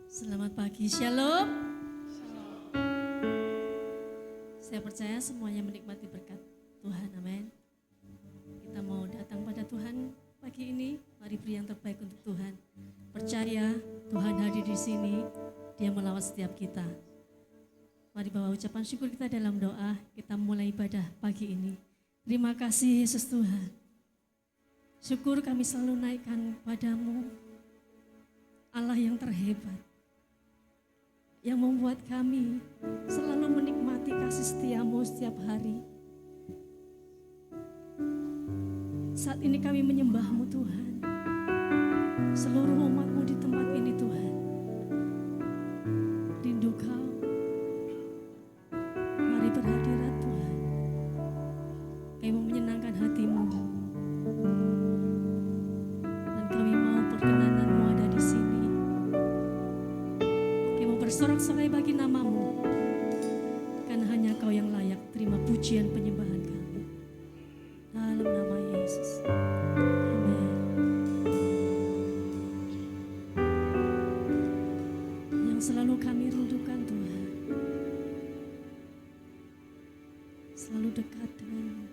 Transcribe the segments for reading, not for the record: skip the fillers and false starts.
Selamat pagi, Shalom. Saya percaya semuanya menikmati berkat Tuhan, amin. Kita mau datang pada Tuhan pagi ini, mari beri yang terbaik untuk Tuhan. Percaya Tuhan hadir di sini, Dia melawat setiap kita. Mari bawa ucapan syukur kita dalam doa, kita mulai ibadah pagi ini. Terima kasih Yesus Tuhan. Syukur kami selalu naikkan padamu, Allah yang terhebat, yang membuat kami selalu menikmati kasih setiamu setiap hari. Saat ini kami menyembahmu Tuhan, seluruh umatmu di tempat ini Tuhan. Rindu kau, mari berhadirat Tuhan. Kami mau menyenangkan hatimu, dan kami mau perkenananmu ada di sini. Bersorak-sorai bagi namamu, karena hanya kau yang layak terima pujian penyembahan kami. Dalam nama Yesus, amin. Yang selalu kami rindukan Tuhan, selalu dekat denganmu.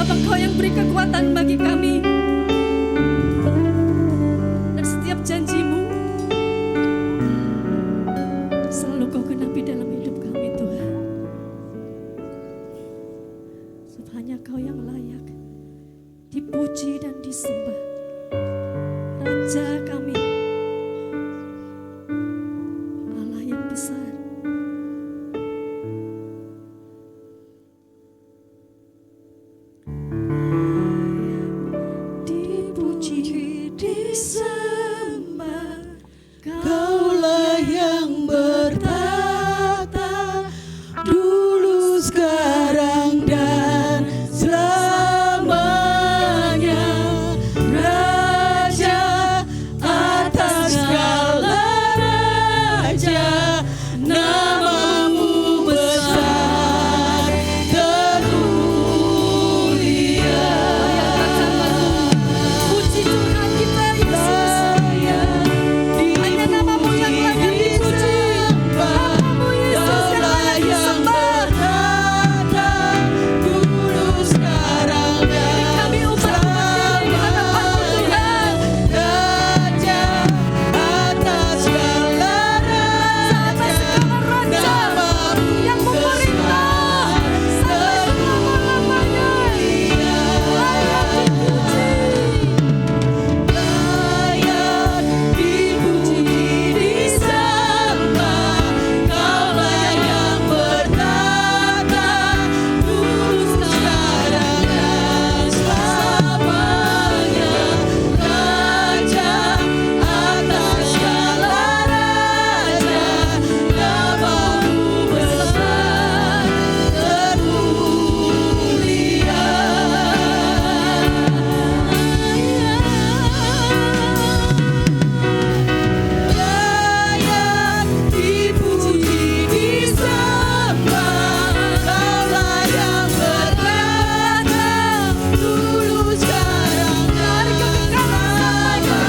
sebab Engkau yang beri kekuatan bagi kami. Dan setiap janji-Mu selalu Kau genapi dalam hidup kami Tuhan. Sebab hanya Kau yang layak dipuji dan disembah. Raja kami, Allah yang besar. Dipuji, disembah, Kaulah yang bertata dulu, sekarang, dan selamanya. Raja atas segala raja, namamu besar termulia. puji Tuhan kita Yesus. Hanya namamu yang layak dipuji, namamu Yesus yang layak disembah. Dulu, sekarang, dan Kami umat-umat di hadapan-Mu Tuhan. Raja atas segala Atas segala raja yang memerintah sampai selama-lamanya. Layak dipuji. dipuji, disembah, Kaulah yang bertata dulu, sekarang, dan selamanya. Raja atas segala raja, namamu besar termulia. Layak dipuji, disembah, Kaulah yang bertata dulu, sekarang, dan selamanya.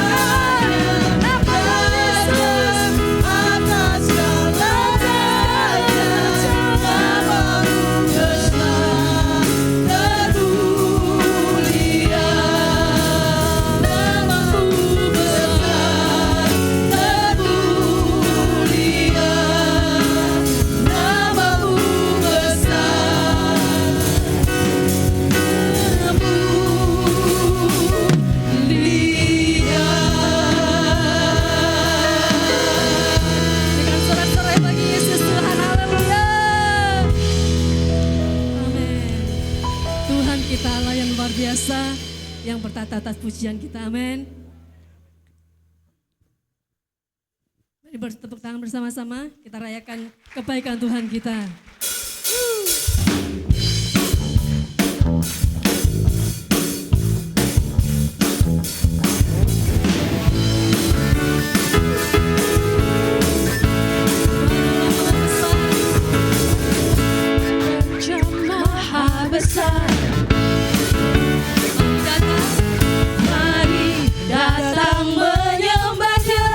Atas segala raja, namamu besar termulia. Namamu besar termulia. Namamu Dengan sorak-sorai bagi Yesus Tuhan, haleluya. Amin. Tuhan kita Allah yang luar biasa, yang bertata atas pujian kita, amin. Mari bertepuk tangan bersama-sama, kita rayakan kebaikan Tuhan kita. Raja Maha Besar, mari datang menyembah-Nya.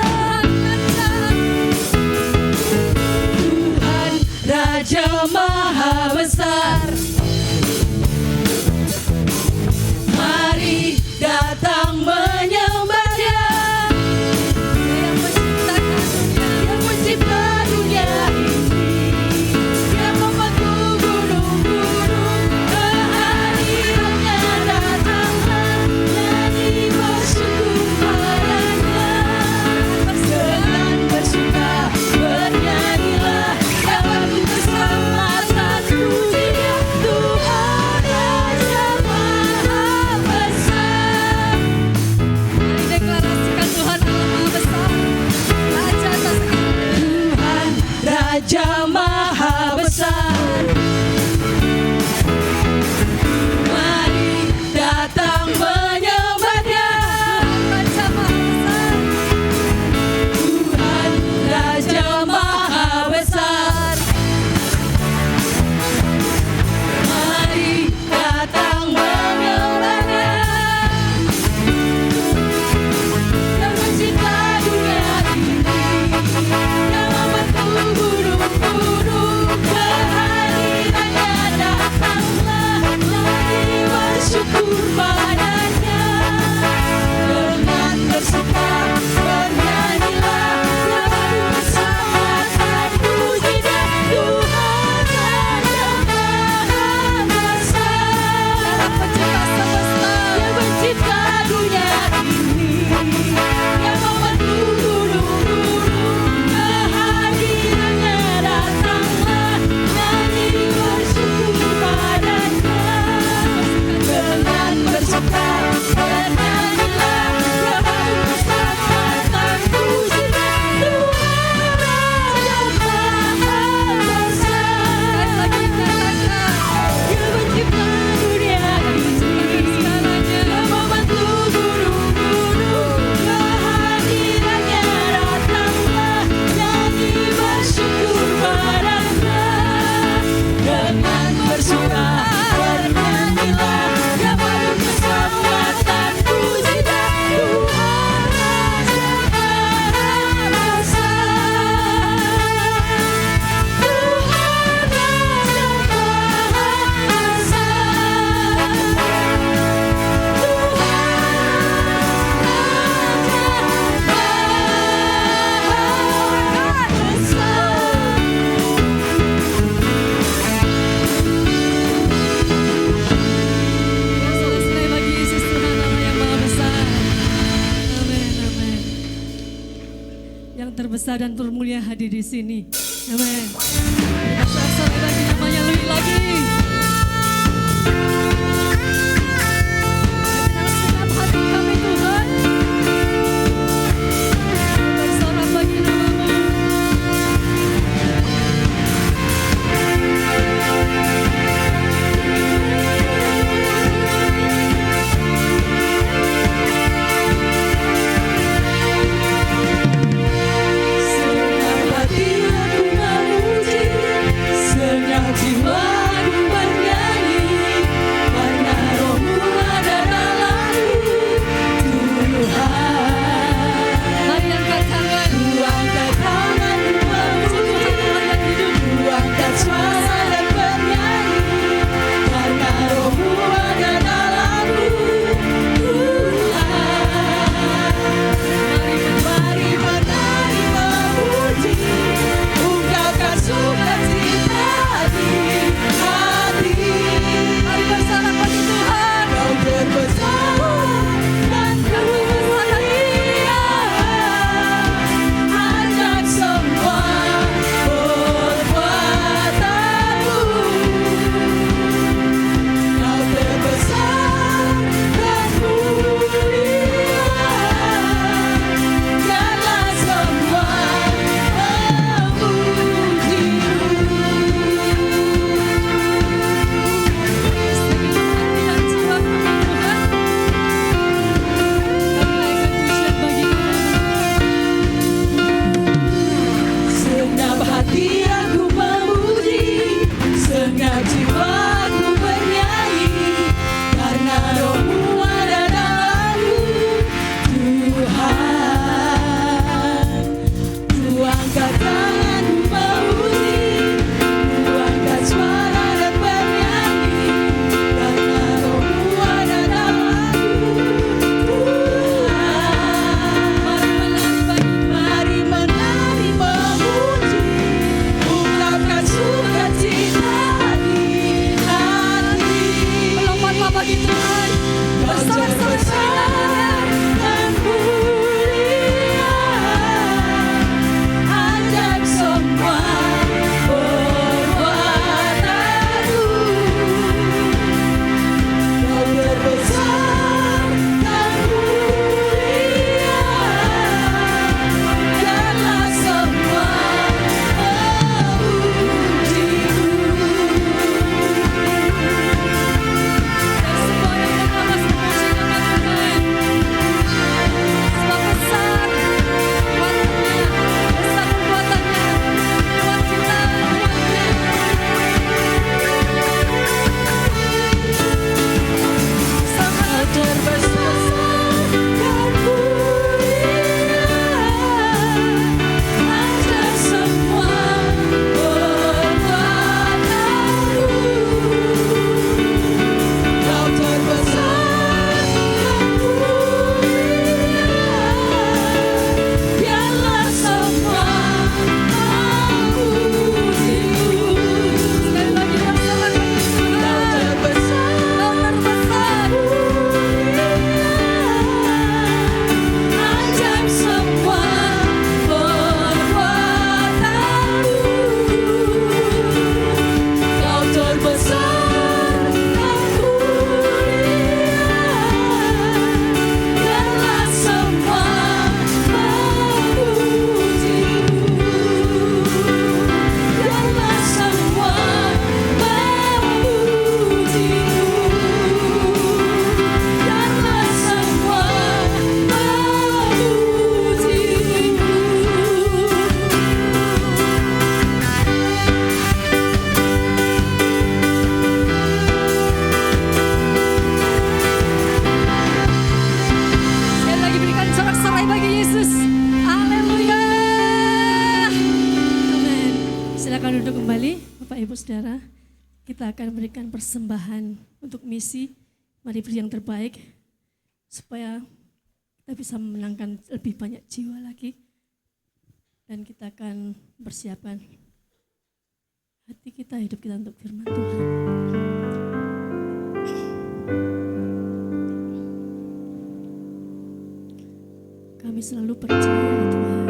Tuhan Raja Maha Besar, mari datang menyembah-Nya. Yang mencipta dunia ini, yang membentuk gunung-gunung, kehadirannya datanglah, nyanyi bersyukur padanya. Dengan bersuka bernyanyilah, dapat keselamatan pujinya. Tuhan Raja Maha Besar. Mari deklarasikan Tuhan Allah Maha Besar, Raja atas segala. Tuhan Raja Maha Besar, mari datang menyembah-Nya. Raja Maha Besar, Tuhan Raja Maha Besar, mari datang menyembah-Nya. Yang mencipta dunia ini, yang membentuk gunung-gunung, besar dan turun mulia hadir di sini. Amin. Sorak-sorai bagi namanya lebih lagi. Dengan segenap hati kami Tuhan, bersorak bagi nama-Mu. Saudara, kita akan memberikan persembahan untuk misi. Mari beri yang terbaik supaya kita bisa memenangkan lebih banyak jiwa lagi. Dan kita akan persiapkan hati kita, hidup kita untuk firman Tuhan. Kami selalu percaya Tuhan,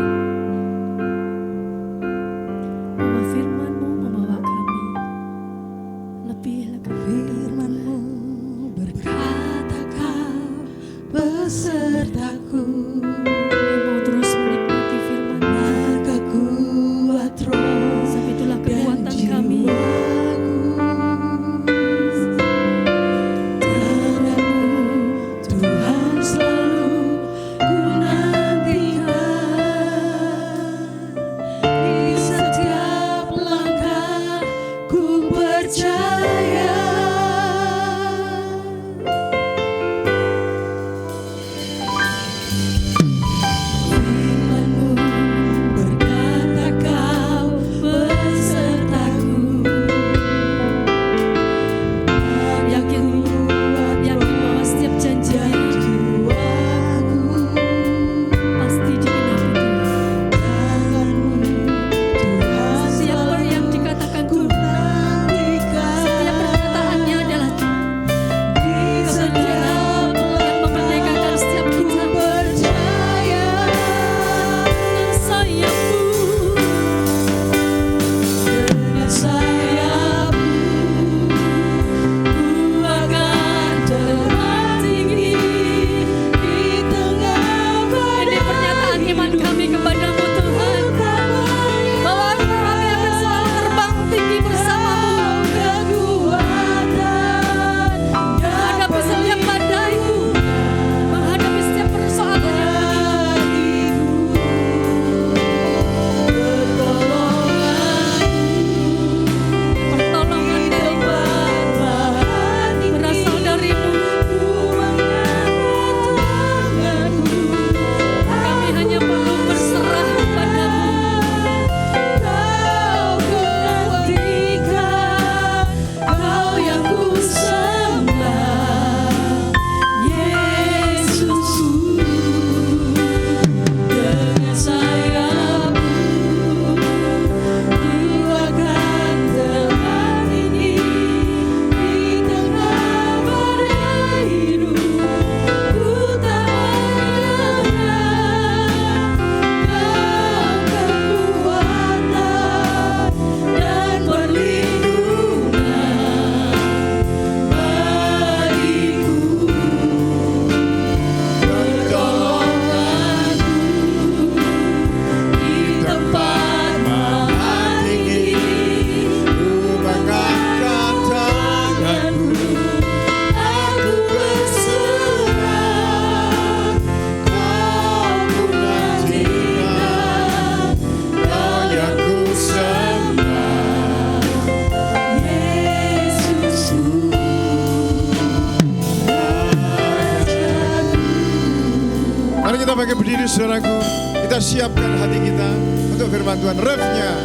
berdiri saudaraku, kita siapkan hati kita untuk firman Tuhan. Refnya,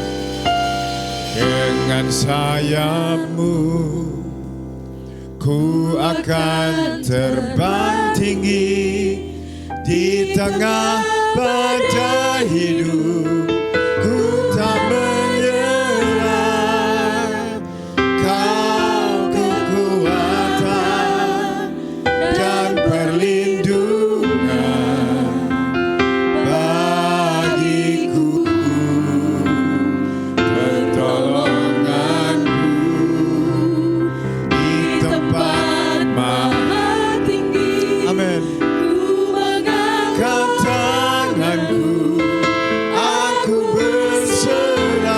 dengan sayapmu ku akan terbang tinggi di tengah badai hidup. Ku tak menyerah, kau kekuatan dan perlindungan bagiku, pertolonganku di tempat maha tinggi. Amin. Ku mengangkat tanganku, aku berserah,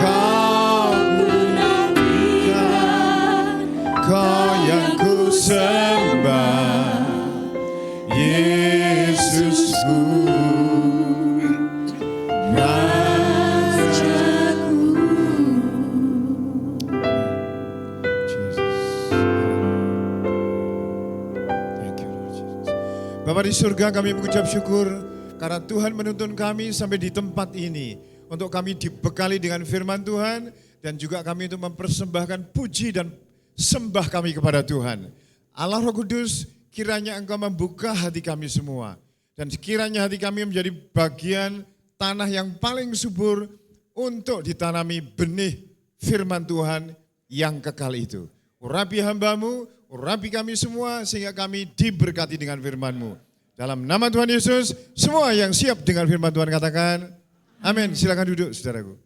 kau menantikan, kau yang ku sembah, Yesusku, Rajaku. Thank you, Lord Jesus. Bapa di surga, kami mengucap syukur karena Tuhan menuntun kami sampai di tempat ini untuk kami dibekali dengan firman Tuhan dan juga kami untuk mempersembahkan puji dan sembah kami kepada Tuhan. Allah Roh Kudus, kiranya Engkau membuka hati kami semua dan sekiranya hati kami menjadi bagian tanah yang paling subur untuk ditanami benih firman Tuhan yang kekal itu. Urapi hamba-Mu, urapi kami semua sehingga kami diberkati dengan firman-Mu. Dalam nama Tuhan Yesus, semua yang siap dengan firman Tuhan katakan, amin. Silakan duduk saudaraku.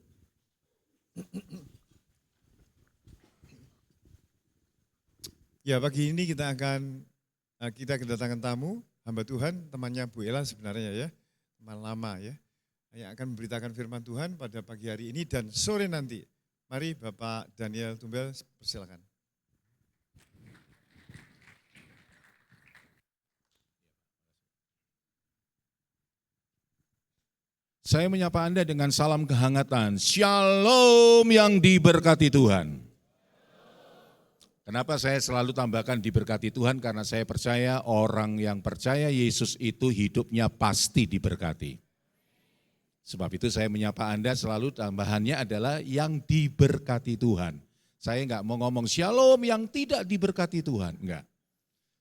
Ya, pagi ini kita kedatangan tamu, hamba Tuhan, temannya Bu Ella sebenarnya ya, teman lama ya, yang akan memberitakan firman Tuhan pada pagi hari ini dan sore nanti. Mari Bapak Daniel Tumbel, persilakan. Saya menyapa Anda dengan salam kehangatan. Shalom yang diberkati Tuhan. Kenapa saya selalu tambahkan diberkati Tuhan? Karena saya percaya orang yang percaya Yesus itu hidupnya pasti diberkati. Sebab itu saya menyapa Anda selalu tambahannya adalah yang diberkati Tuhan. Saya enggak mau ngomong shalom yang tidak diberkati Tuhan, enggak.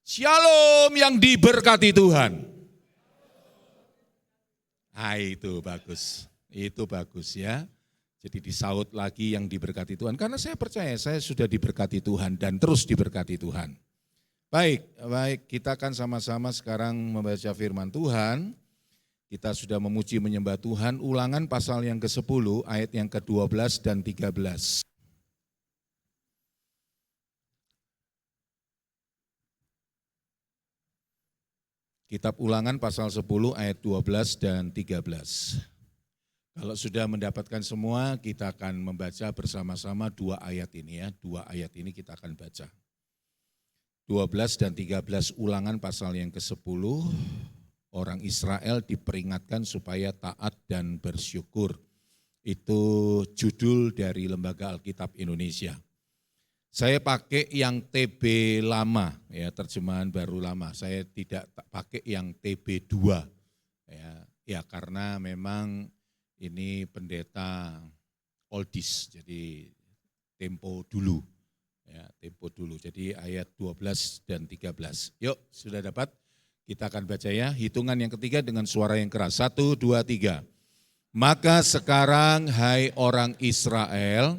Shalom yang diberkati Tuhan. Ah, itu bagus ya. Jadi disaut lagi yang diberkati Tuhan. Karena saya percaya saya sudah diberkati Tuhan dan terus diberkati Tuhan. Baik, kita akan sama-sama sekarang membaca firman Tuhan. Kita sudah memuji menyembah Tuhan. Ulangan pasal yang ke-10 ayat yang ke-12 dan 13. Kitab Ulangan pasal 10 ayat 12 dan 13. Kalau sudah mendapatkan semua, kita akan membaca bersama-sama dua ayat ini ya. Dua ayat ini kita akan baca. 12 dan 13 Ulangan pasal yang ke-10. Orang Israel diperingatkan supaya taat dan bersyukur. Itu judul dari Lembaga Alkitab Indonesia. Saya pakai yang TB lama, ya terjemahan baru lama. Saya tidak pakai yang TB2, ya karena memang ini pendeta oldies, jadi tempo dulu, ya tempo dulu. Jadi ayat 12 dan 13. Yuk, sudah dapat? Kita akan baca ya. Hitungan yang ketiga dengan suara yang keras. 1, 2, 3. Maka sekarang, hai orang Israel,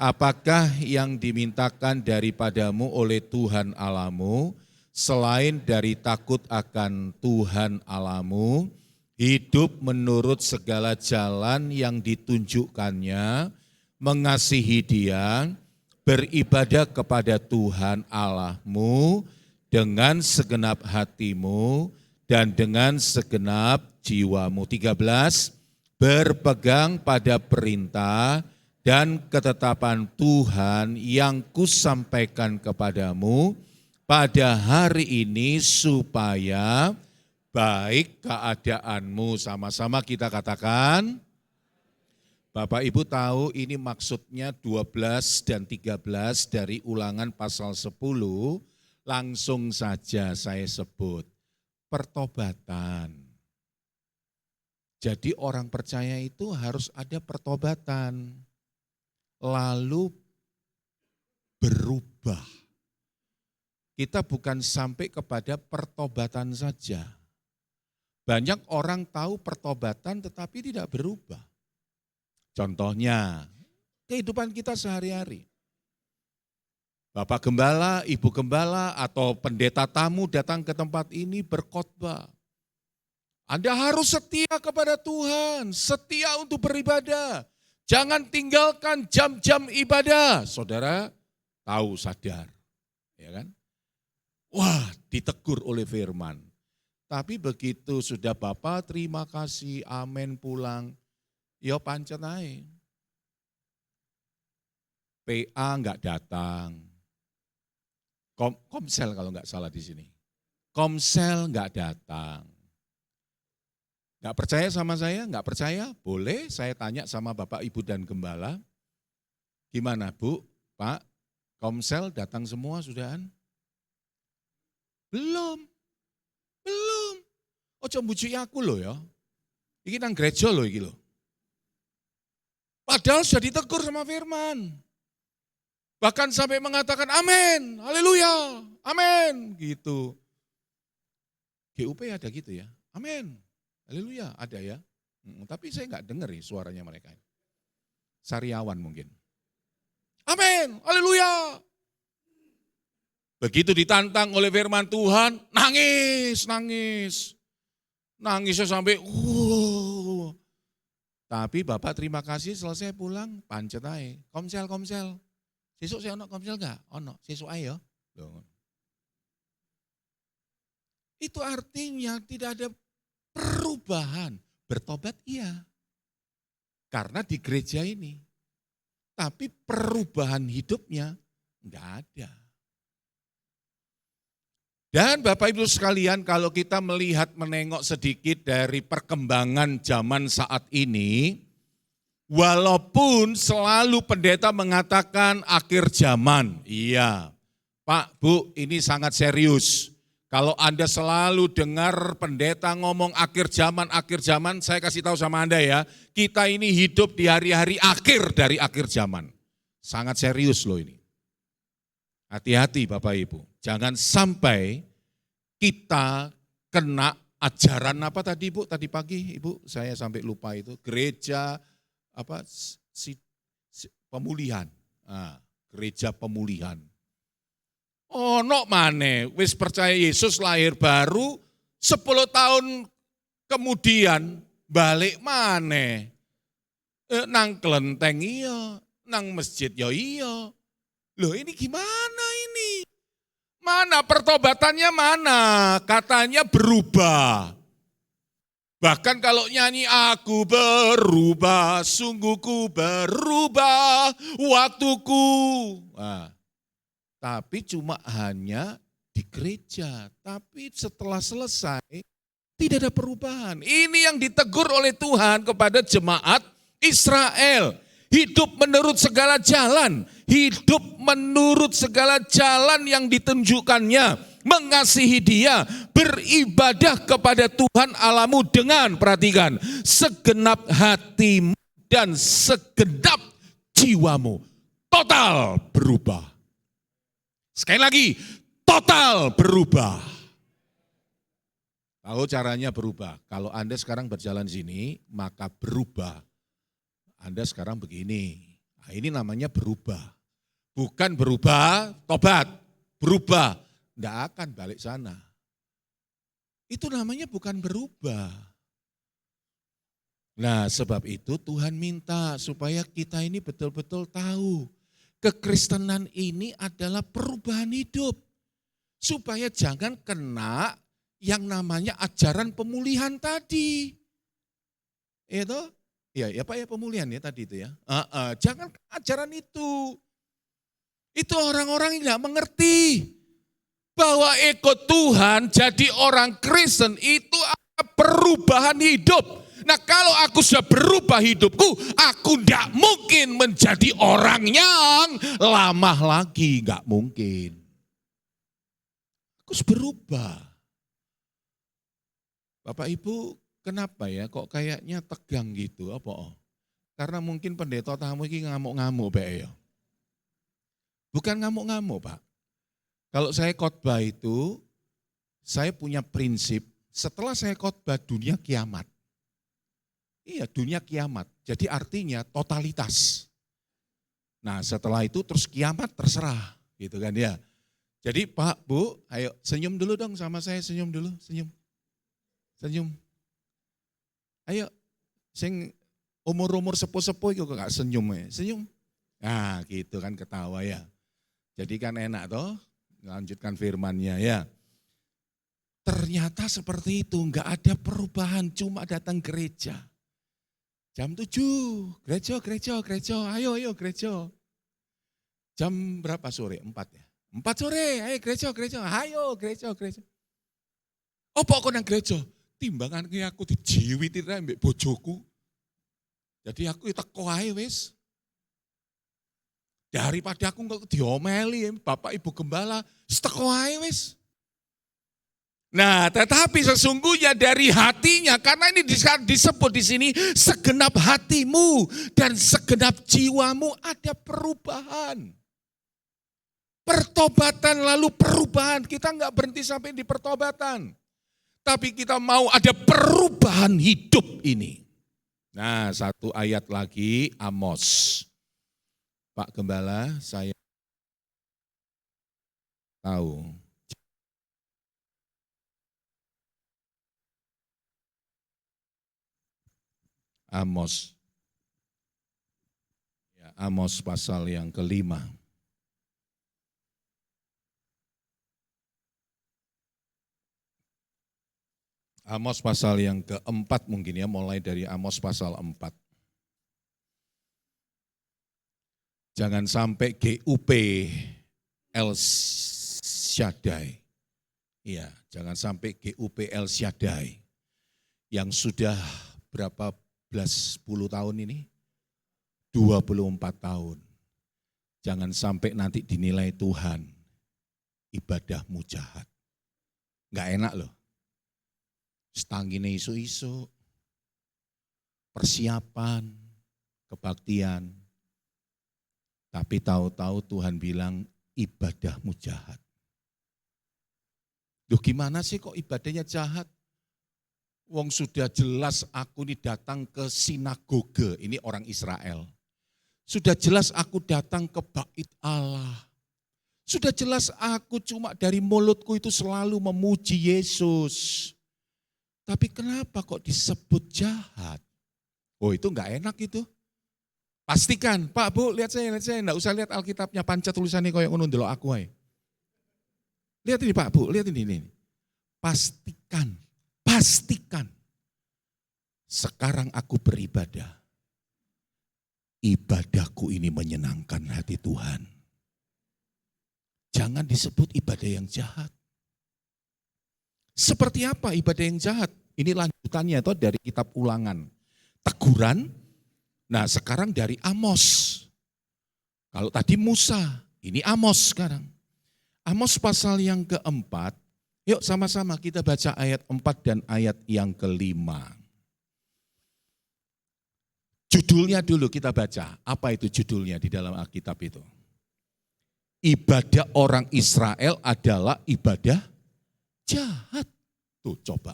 apakah yang dimintakan daripadamu oleh Tuhan Allahmu, selain dari takut akan Tuhan Allahmu, hidup menurut segala jalan yang ditunjukkannya, mengasihi Dia, beribadah kepada Tuhan Allahmu dengan segenap hatimu dan dengan segenap jiwamu. 13, berpegang pada perintah dan ketetapan Tuhan yang kusampaikan kepadamu pada hari ini supaya baik keadaanmu. Sama-sama kita katakan, Bapak Ibu tahu ini maksudnya 12 dan 13 dari Ulangan pasal 10, langsung saja saya sebut. pertobatan. Jadi orang percaya itu harus ada pertobatan, lalu berubah. Kita bukan sampai kepada pertobatan saja. Banyak orang tahu pertobatan tetapi tidak berubah. Contohnya, kehidupan kita sehari-hari. Bapak Gembala, Ibu Gembala, atau pendeta tamu datang ke tempat ini berkhotbah. Anda harus setia kepada Tuhan, setia untuk beribadah. Jangan tinggalkan jam-jam ibadah. Saudara tahu, sadar. Ya kan? Wah, ditegur oleh firman. Tapi begitu sudah Bapak terima kasih, amin, pulang, ya pancen ae. PA enggak datang. Komsel kalau enggak salah di sini. Komsel enggak datang. Enggak percaya sama saya? Enggak percaya? Boleh saya tanya sama Bapak, Ibu, dan Gembala. Gimana Bu, Pak, Komsel datang semua sudahan? Belum. Ojo mbujuki aku loh ya. Iki nang gereja loh iki loh. Padahal sudah ditegur sama firman. Bahkan sampai mengatakan amin, haleluya, amin, gitu. GUP ada gitu ya, amin, haleluya, ada ya. Tapi saya enggak dengar ya suaranya mereka. Sariawan mungkin. Amin, haleluya. Begitu ditantang oleh firman Tuhan, nangis. Nangisnya sampai, Tapi Bapak terima kasih, selesai pulang, pancet aja. Komsel. Sesuk saya ono komsel enggak? Ono, sesuk aja. Itu artinya tidak ada perubahan. Bertobat iya. Karena di gereja ini. Tapi perubahan hidupnya enggak ada. Dan Bapak Ibu sekalian, kalau kita melihat menengok sedikit dari perkembangan zaman saat ini, walaupun selalu pendeta mengatakan akhir zaman, iya Pak, Bu, ini sangat serius. Kalau Anda selalu dengar pendeta ngomong akhir zaman, saya kasih tahu sama Anda ya, kita ini hidup di hari-hari akhir dari akhir zaman. Sangat serius loh ini. Hati-hati Bapak Ibu, jangan sampai kita kena ajaran apa tadi Ibu, tadi pagi Ibu, saya sampai lupa itu, gereja apa pemulihan, gereja pemulihan. Ono maneh wis percaya Yesus lahir baru 10 tahun kemudian balik maneh. Nang kelenteng iya, nang masjid ya iya. Loh ini gimana ini? Mana pertobatannya mana? Katanya berubah. Bahkan kalau nyanyi aku berubah, sungguhku berubah, waktuku. Nah, tapi cuma hanya di gereja. Tapi setelah selesai tidak ada perubahan. Ini yang ditegur oleh Tuhan kepada jemaat Israel. Hidup menurut segala jalan. Hidup menurut segala jalan yang ditunjukkannya. Mengasihi Dia, beribadah kepada Tuhan Allahmu dengan, perhatikan, segenap hatimu dan segenap jiwamu. Total berubah. Sekali lagi, total berubah. Tahu caranya berubah. Kalau Anda sekarang berjalan sini, maka berubah. Anda sekarang begini. Nah, ini namanya berubah. Bukan berubah, tobat. Berubah. Tidak akan balik sana. Itu namanya bukan berubah. Nah, sebab itu Tuhan minta supaya kita ini betul-betul tahu. Kekristenan ini adalah perubahan hidup. Supaya jangan kena yang namanya ajaran pemulihan tadi. Itu, ya Pak ya, pemulihan ya tadi itu ya. Jangan ajaran itu. Itu orang-orang yang tidak mengerti. Bahwa ikut Tuhan jadi orang Kristen itu ada perubahan hidup. Nah kalau aku sudah berubah hidupku, aku tidak mungkin menjadi orang yang lama lagi. Enggak mungkin. Aku harus berubah. Bapak Ibu kenapa ya kok kayaknya tegang gitu, apa? Karena mungkin pendeta tamu ini ngamuk-ngamuk Pak ya. Bukan ngamuk-ngamuk Pak. Kalau saya khotbah itu, saya punya prinsip, setelah saya khotbah dunia kiamat. Iya, dunia kiamat. Jadi artinya totalitas. Nah setelah itu terus kiamat terserah gitu kan ya. Jadi Pak, Bu, ayo senyum dulu dong sama saya, senyum dulu, senyum. Senyum. Ayo, sing umur-umur sepuh-sepuh itu kok gak senyum ya, senyum. Nah gitu kan ketawa ya. Jadi kan enak toh, lanjutkan firmannya ya. Ternyata seperti itu, gak ada perubahan, cuma datang gereja. Jam 7, gereja, ayo gereja. Jam berapa sore? 4 ya? 4 sore, ayo gereja, ayo gereja. Oh pokok nang gereja, timbangan aku dijiwiti mbek bojoku. Jadi aku teko ae wis. Daripada aku kok diomeli Bapak Ibu Gembala, teko ae wis. Nah, tetapi sesungguhnya dari hatinya, karena ini disebut di sini segenap hatimu dan segenap jiwamu ada perubahan. Pertobatan lalu perubahan, kita enggak berhenti sampai di pertobatan. Tapi kita mau ada perubahan hidup ini. Nah, satu ayat lagi Amos. Pak Gembala, saya tahu. Amos. Ya, Amos pasal yang ke-5. Amos pasal yang ke-4 mungkin ya, mulai dari Amos pasal 4. Jangan sampai GUP El Shaddai. Iya, jangan sampai GUP El Shaddai yang sudah berapa 10 tahun ini, 24 tahun. Jangan sampai nanti dinilai Tuhan, ibadahmu jahat. Enggak enak loh. Stangine isu-isu, persiapan, kebaktian. Tapi tahu-tahu Tuhan bilang ibadahmu jahat. Loh gimana sih kok ibadahnya jahat? Wong sudah jelas aku ini datang ke sinagoge, ini orang Israel. Sudah jelas aku datang ke bait Allah. Sudah jelas aku cuma dari mulutku itu selalu memuji Yesus. Tapi kenapa kok disebut jahat? Oh itu enggak enak itu. Pastikan, Pak Bu lihat saya, enggak usah lihat Alkitabnya, panca tulisannya kayak ngono ndelok aku ae. Lihat ini Pak Bu, lihat ini. Pastikan. Sekarang aku beribadah. Ibadahku ini menyenangkan hati Tuhan. Jangan disebut ibadah yang jahat. Seperti apa ibadah yang jahat? Ini lanjutannya itu dari kitab Ulangan. Teguran, nah sekarang dari Amos. Kalau tadi Musa, ini Amos sekarang. Amos pasal yang ke-4, yuk sama-sama kita baca ayat 4 dan ayat yang ke-5. Judulnya dulu kita baca, apa itu judulnya di dalam Alkitab itu? Ibadah orang Israel adalah ibadah jahat. Tuh coba.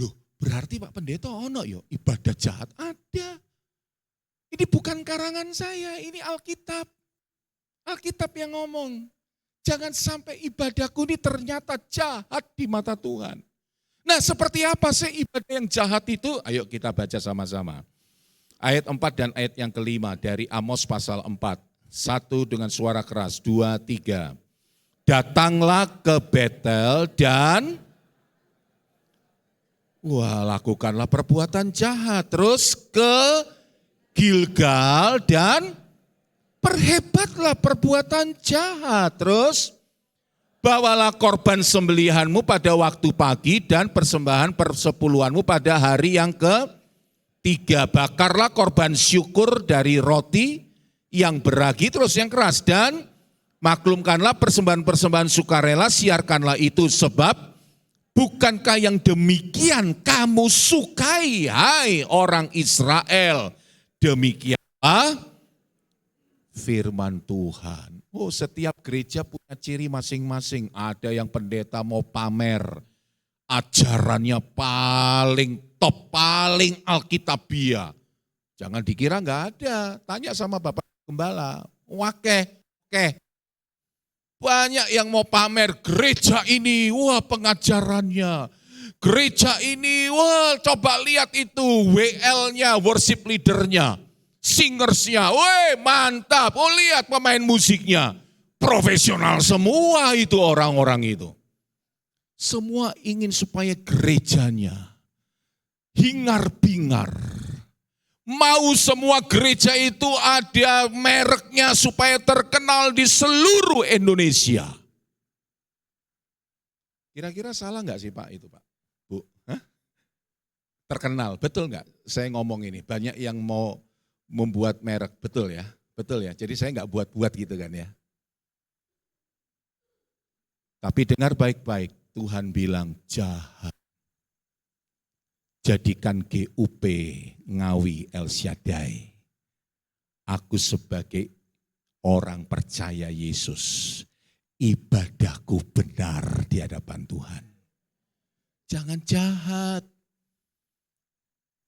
Loh berarti Pak Pendeta ono yo ibadah jahat ada. Ini bukan karangan saya, ini Alkitab. Alkitab yang ngomong. Jangan sampai ibadahku ini ternyata jahat di mata Tuhan. Nah seperti apa sih ibadah yang jahat itu? Ayo kita baca sama-sama. Ayat 4 dan ayat yang ke-5 dari Amos pasal 4. 1 dengan suara keras, 2, 3. Datanglah ke Betel dan lakukanlah perbuatan jahat. Terus ke Gilgal dan perhebatlah perbuatan jahat. Terus bawalah korban sembelihanmu pada waktu pagi dan persembahan persepuluhanmu pada hari yang ke-3. Bakarlah korban syukur dari roti yang beragi, terus yang keras. Dan maklumkanlah persembahan-persembahan sukarela, siarkanlah itu sebab Bukankah yang demikian kamu sukai, hai orang Israel? Demikianlah firman Tuhan. Oh, setiap gereja punya ciri masing-masing. Ada yang pendeta mau pamer, ajarannya paling top, paling alkitabiah. Jangan dikira enggak ada. Tanya sama Bapak Gembala. Wakeh. Banyak yang mau pamer gereja ini, wah pengajarannya. Gereja ini, wah coba lihat itu WL-nya, worship leader-nya, singers-nya, weh mantap. Oh lihat pemain musiknya, profesional semua itu orang-orang itu. Semua ingin supaya gerejanya hingar-bingar. Mau semua gereja itu ada mereknya supaya terkenal di seluruh Indonesia. Kira-kira salah nggak sih Pak itu Pak? Bu? Hah? Terkenal, betul nggak? Saya ngomong ini, banyak yang mau membuat merek, betul ya? Betul ya, jadi saya nggak buat-buat gitu kan ya. Tapi dengar baik-baik, Tuhan bilang jahat. Jadikan GUP Ngawi El Shaddai. Aku sebagai orang percaya Yesus, ibadahku benar di hadapan Tuhan. Jangan jahat.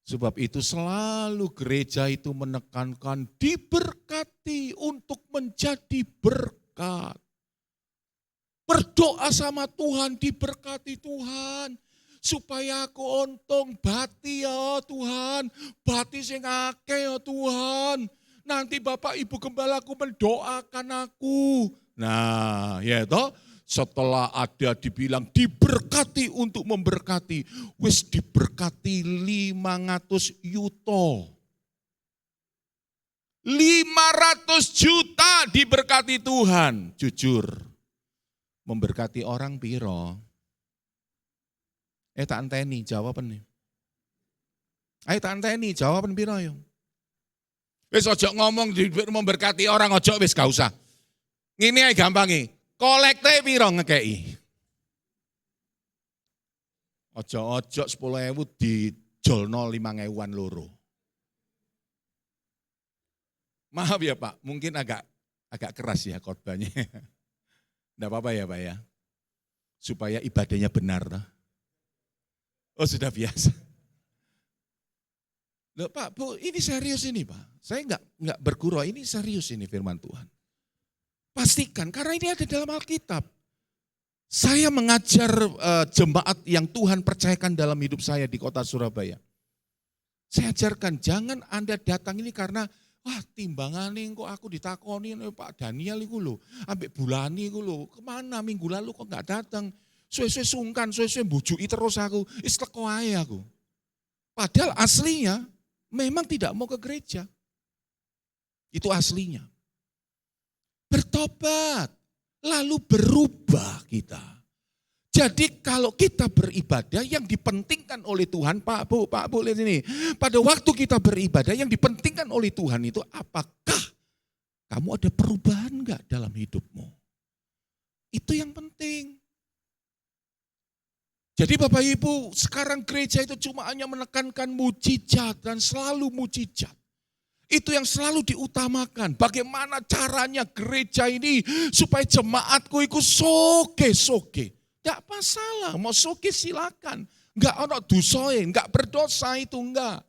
Sebab itu selalu gereja itu menekankan diberkati untuk menjadi berkat. Berdoa sama Tuhan, diberkati Tuhan. Supaya aku untung bati ya Tuhan, bati sing akeh ya Tuhan. Nanti Bapak Ibu Gembalaku mendoakan aku. Nah, ya toh, setelah ada dibilang diberkati untuk memberkati, wis diberkati 500 yuto. 500 juta diberkati Tuhan, jujur. Memberkati orang piro? Tak anteni jawaban nih. Ayo tak anteni jawaban piro yo. Wis ojo ngomong memberkati orang, ojo wis gak usah. Ngene ae gampange. Kolekte piro ngekeki? Ojo 10.000 dijolno 5.000-an loro. Maaf ya Pak, mungkin agak keras ya khotbahnya. Enggak apa-apa ya Pak ya. Supaya ibadahnya benar toh. Oh sudah biasa. Loh Pak, Bu, ini serius ini Pak. Saya enggak bergurau, ini serius ini firman Tuhan. Pastikan, karena ini ada dalam Alkitab. Saya mengajar jemaat yang Tuhan percayakan dalam hidup saya di kota Surabaya. Saya ajarkan, jangan Anda datang ini karena, wah timbangan ini kok aku ditakoni Pak Daniel itu loh. Ambek Bulani itu loh, kemana minggu lalu kok enggak datang. Suwe-suwe sungkan, suwe-suwe bujuki terus aku, teko ae aku. Padahal aslinya memang tidak mau ke gereja. Itu aslinya. Bertobat, lalu berubah kita. Jadi kalau kita beribadah yang dipentingkan oleh Tuhan, Pak Bu lihat ini. Pada waktu kita beribadah yang dipentingkan oleh Tuhan itu apakah kamu ada perubahan enggak dalam hidupmu? Itu yang penting. Jadi Bapak Ibu, sekarang gereja itu cuma hanya menekankan mujizat dan selalu mujizat. Itu yang selalu diutamakan. Bagaimana caranya gereja ini supaya jemaatku itu soge. Tidak masalah, mau soge silakan. Enggak ada dosae, enggak berdosa itu enggak.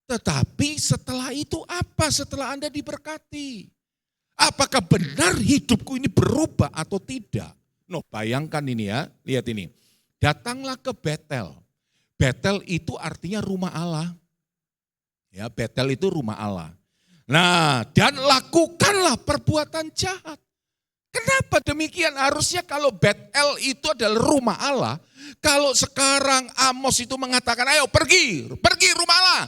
Tetapi setelah itu apa? Setelah Anda diberkati. Apakah benar hidupku ini berubah atau tidak? No, bayangkan ini ya, lihat ini. Datanglah ke Betel. Betel itu artinya rumah Allah. Ya, Betel itu rumah Allah. Nah, dan lakukanlah perbuatan jahat. Kenapa demikian? Harusnya kalau Betel itu adalah rumah Allah. Kalau sekarang Amos itu mengatakan, ayo pergi rumah Allah.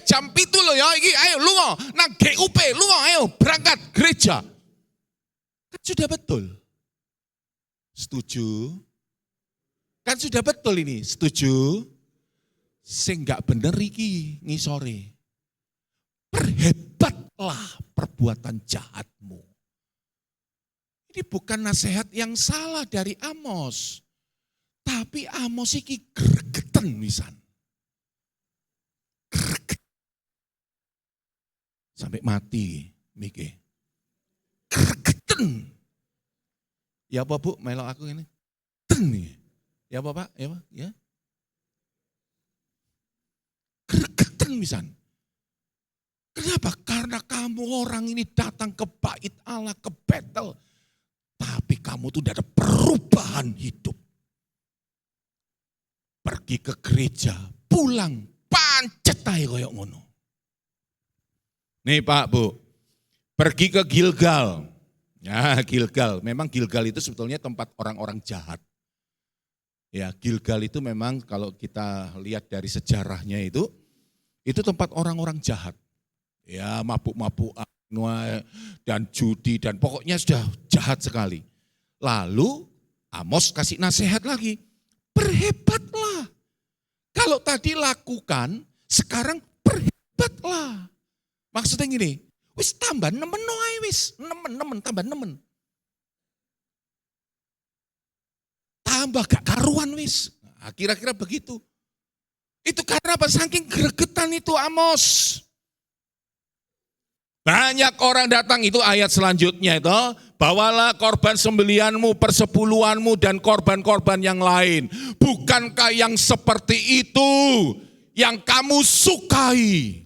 Jam 7 loh ya, ayo lungo, nang GUP, lungo, ayo berangkat gereja. Kan sudah betul. Setuju? Kan sudah betul ini, setuju? Sing gak bener iki ngisore. Perhebatlah perbuatan jahatmu. Ini bukan nasihat yang salah dari Amos. Tapi Amos iki gregeten wisan. Greget. Sampai mati mikir. Gregeten. Ya apa Bu, melok aku ini. Ya apa Pak? Ya Pak? Ya. Gregeten wisan. Kenapa? Karena kamu orang ini datang ke bait Allah, ke Betel. Tapi kamu tuh tidak ada perubahan hidup. Pergi ke gereja, pulang, pancet aja kayak ngono. Nih Pak Bu, pergi ke Gilgal. Ya Gilgal, memang Gilgal itu sebetulnya tempat orang-orang jahat. Ya Gilgal itu memang kalau kita lihat dari sejarahnya itu tempat orang-orang jahat. Ya mabuk-mabukan dan judi dan pokoknya sudah jahat sekali. Lalu Amos kasih nasihat lagi, berhebatlah. Kalau tadi lakukan, sekarang berhebatlah. Maksudnya gini, wis tambah nemen noai wis, nemen tambah nemen. Tambah gak karuan wis. Nah, kira-kira begitu. Itu karena apa? Saking gregetan itu Amos. Banyak orang datang, itu ayat selanjutnya itu, bawalah korban sembelianmu, persepuluhanmu dan korban-korban yang lain. Bukankah yang seperti itu yang kamu sukai?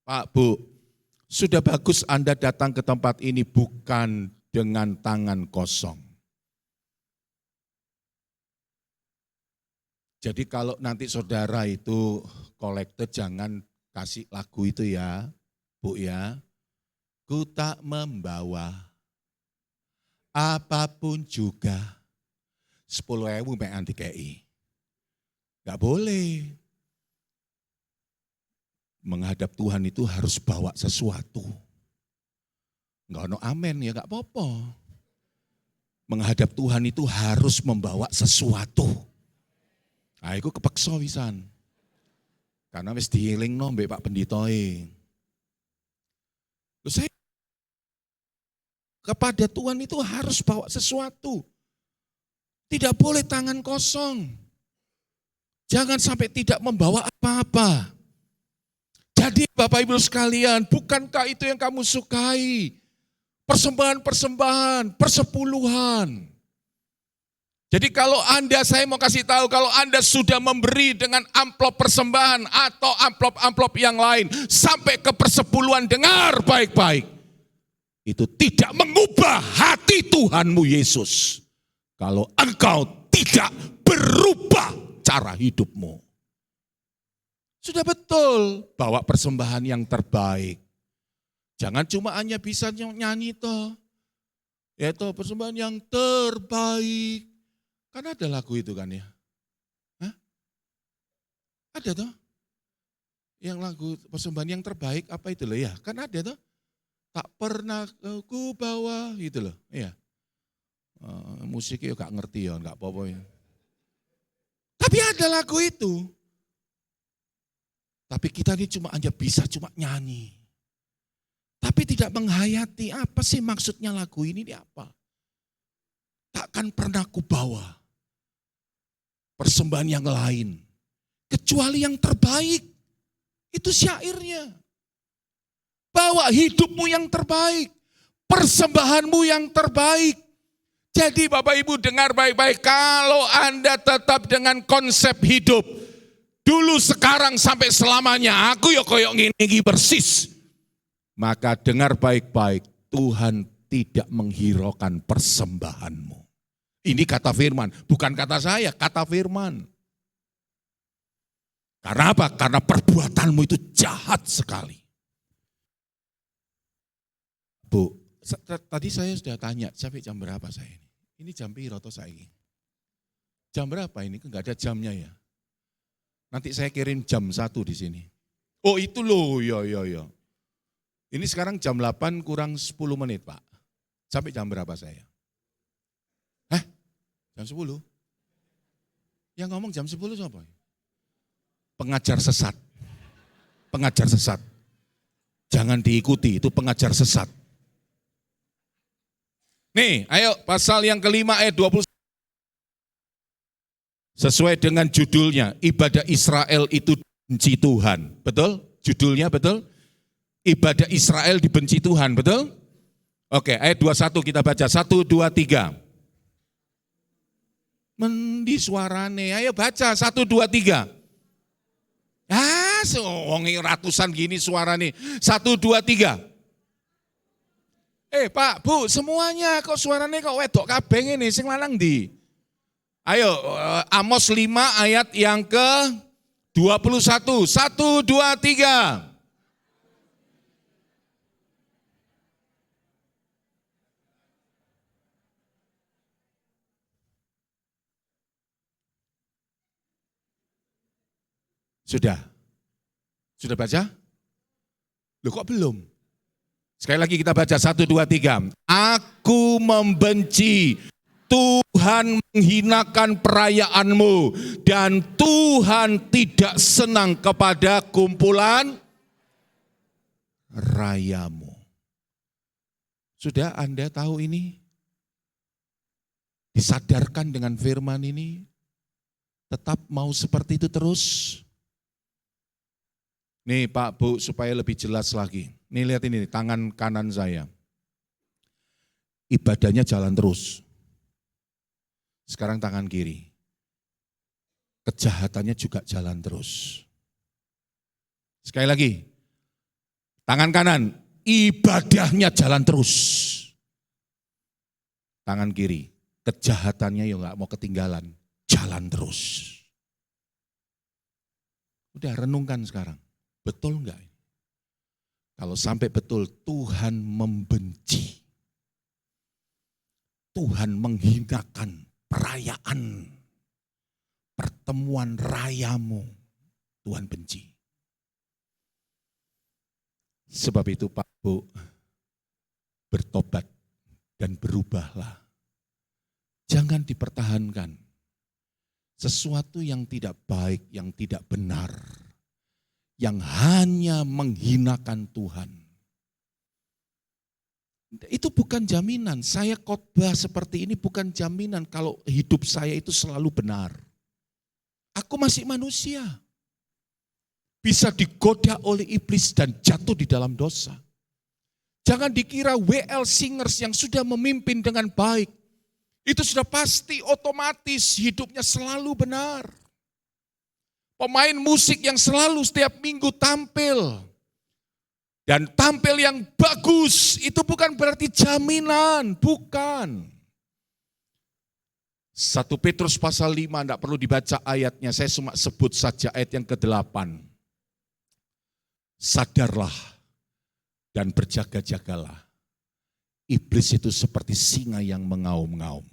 Pak Bu, sudah bagus Anda datang ke tempat ini bukan dengan tangan kosong. Jadi kalau nanti saudara itu kolektor jangan kasih lagu itu ya. Bu ya, ku tak membawa apapun juga 10.000 pengen dikei. Gak boleh. Menghadap Tuhan itu harus bawa sesuatu. Enggak ono amen ya gak apa-apa. Menghadap Tuhan itu harus membawa sesuatu. Nah itu kepeksa wisan. Karena wis dielingno mbek Pak Penditoe. Saya kepada Tuhan itu harus bawa sesuatu. Tidak boleh tangan kosong. Jangan sampai tidak membawa apa-apa. Jadi Bapak Ibu sekalian, bukankah itu yang kamu sukai? Persembahan-persembahan, persepuluhan. Jadi kalau Anda, saya mau kasih tahu, kalau Anda sudah memberi dengan amplop persembahan atau amplop-amplop yang lain, sampai ke persepuluhan, dengar baik-baik. Itu tidak mengubah hati Tuhanmu Yesus. Kalau engkau tidak berubah cara hidupmu. Sudah betul, bawa persembahan yang terbaik. Jangan cuma hanya bisa nyanyi toh. Yaitu persembahan yang terbaik. Kan ada lagu itu kan ya? Hah? Ada toh? Yang lagu persembahan yang terbaik apa itu loh ya? Kan ada toh? Tak pernah ku bawa gitu loh. Iya. Musiknya gak ngerti ya, gak apa-apa ya. Tapi ada lagu itu. Tapi kita ini hanya bisa nyanyi. Tapi tidak menghayati apa sih maksudnya lagu ini apa. Takkan pernah ku bawa persembahan yang lain. Kecuali yang terbaik. Itu syairnya. Bawa hidupmu yang terbaik. Persembahanmu yang terbaik. Jadi Bapak Ibu dengar baik-baik. Kalau Anda tetap dengan konsep hidup. Dulu, sekarang, sampai selamanya. Aku ya koyok ngini persis. Maka dengar baik-baik. Tuhan tidak menghiraukan persembahanmu. Ini kata firman, bukan kata saya, kata firman. Karena apa? Karena perbuatanmu itu jahat sekali. Bu, tadi saya sudah tanya, sampai jam berapa saya ini? Ini jam piro atau saya ini? Jam berapa ini? Enggak ada jamnya ya. Nanti saya kirim jam 1 di sini. Oh itu loh, ya. Ini sekarang jam 8 kurang 10 menit Pak. Sampai jam berapa saya? Jam 10? Yang ngomong jam 10 siapa? Pengajar sesat. Pengajar sesat. Jangan diikuti, itu pengajar sesat. Nih, ayo pasal yang kelima ayat 20. Sesuai dengan judulnya, ibadah Israel itu dibenci Tuhan. Betul? Judulnya betul? Ibadah Israel dibenci Tuhan, betul? Oke, ayat 21 kita baca. 1, 2, 3. Mendi suarane, ayo baca 1, 2, 3. Ratusan gini suarane. 1, 2, 3. Pak, Bu, semuanya kok suarane kok wedok kabeh ngene, sing lanang ndi? Ayo, Amos 5 ayat yang ke-21. 1, 2, 3. Sudah? Sudah baca? Loh kok belum? Sekali lagi kita baca 1, 2, 3. Aku membenci, Tuhan menghinakan perayaanmu, dan Tuhan tidak senang kepada kumpulan rayamu. Sudah Anda tahu ini? Disadarkan dengan firman ini? Tetap mau seperti itu terus? Nih Pak, Bu, supaya lebih jelas lagi. Nih lihat ini, tangan kanan saya. Ibadahnya jalan terus. Sekarang tangan kiri. Kejahatannya juga jalan terus. Sekali lagi. Tangan kanan, ibadahnya jalan terus. Tangan kiri, kejahatannya ya nggak mau ketinggalan, jalan terus. Udah renungkan sekarang. Betul enggak? Kalau sampai betul Tuhan membenci, Tuhan menghinakan perayaan, pertemuan rayamu, Tuhan benci. Sebab itu Pak, Bu, bertobat dan berubahlah. Jangan dipertahankan sesuatu yang tidak baik, yang tidak benar, yang hanya menghinakan Tuhan. Itu bukan jaminan, saya khotbah seperti ini bukan jaminan kalau hidup saya itu selalu benar. Aku masih manusia, bisa digoda oleh iblis dan jatuh di dalam dosa. Jangan dikira WL Singers yang sudah memimpin dengan baik, itu sudah pasti otomatis hidupnya selalu benar. Pemain musik yang selalu setiap minggu tampil, dan tampil yang bagus, itu bukan berarti jaminan, bukan. 1 Petrus pasal 5, tidak perlu dibaca ayatnya, saya cuma sebut saja ayat yang ke-8. Sadarlah dan berjaga-jagalah. Iblis itu seperti singa yang mengaum-ngaum,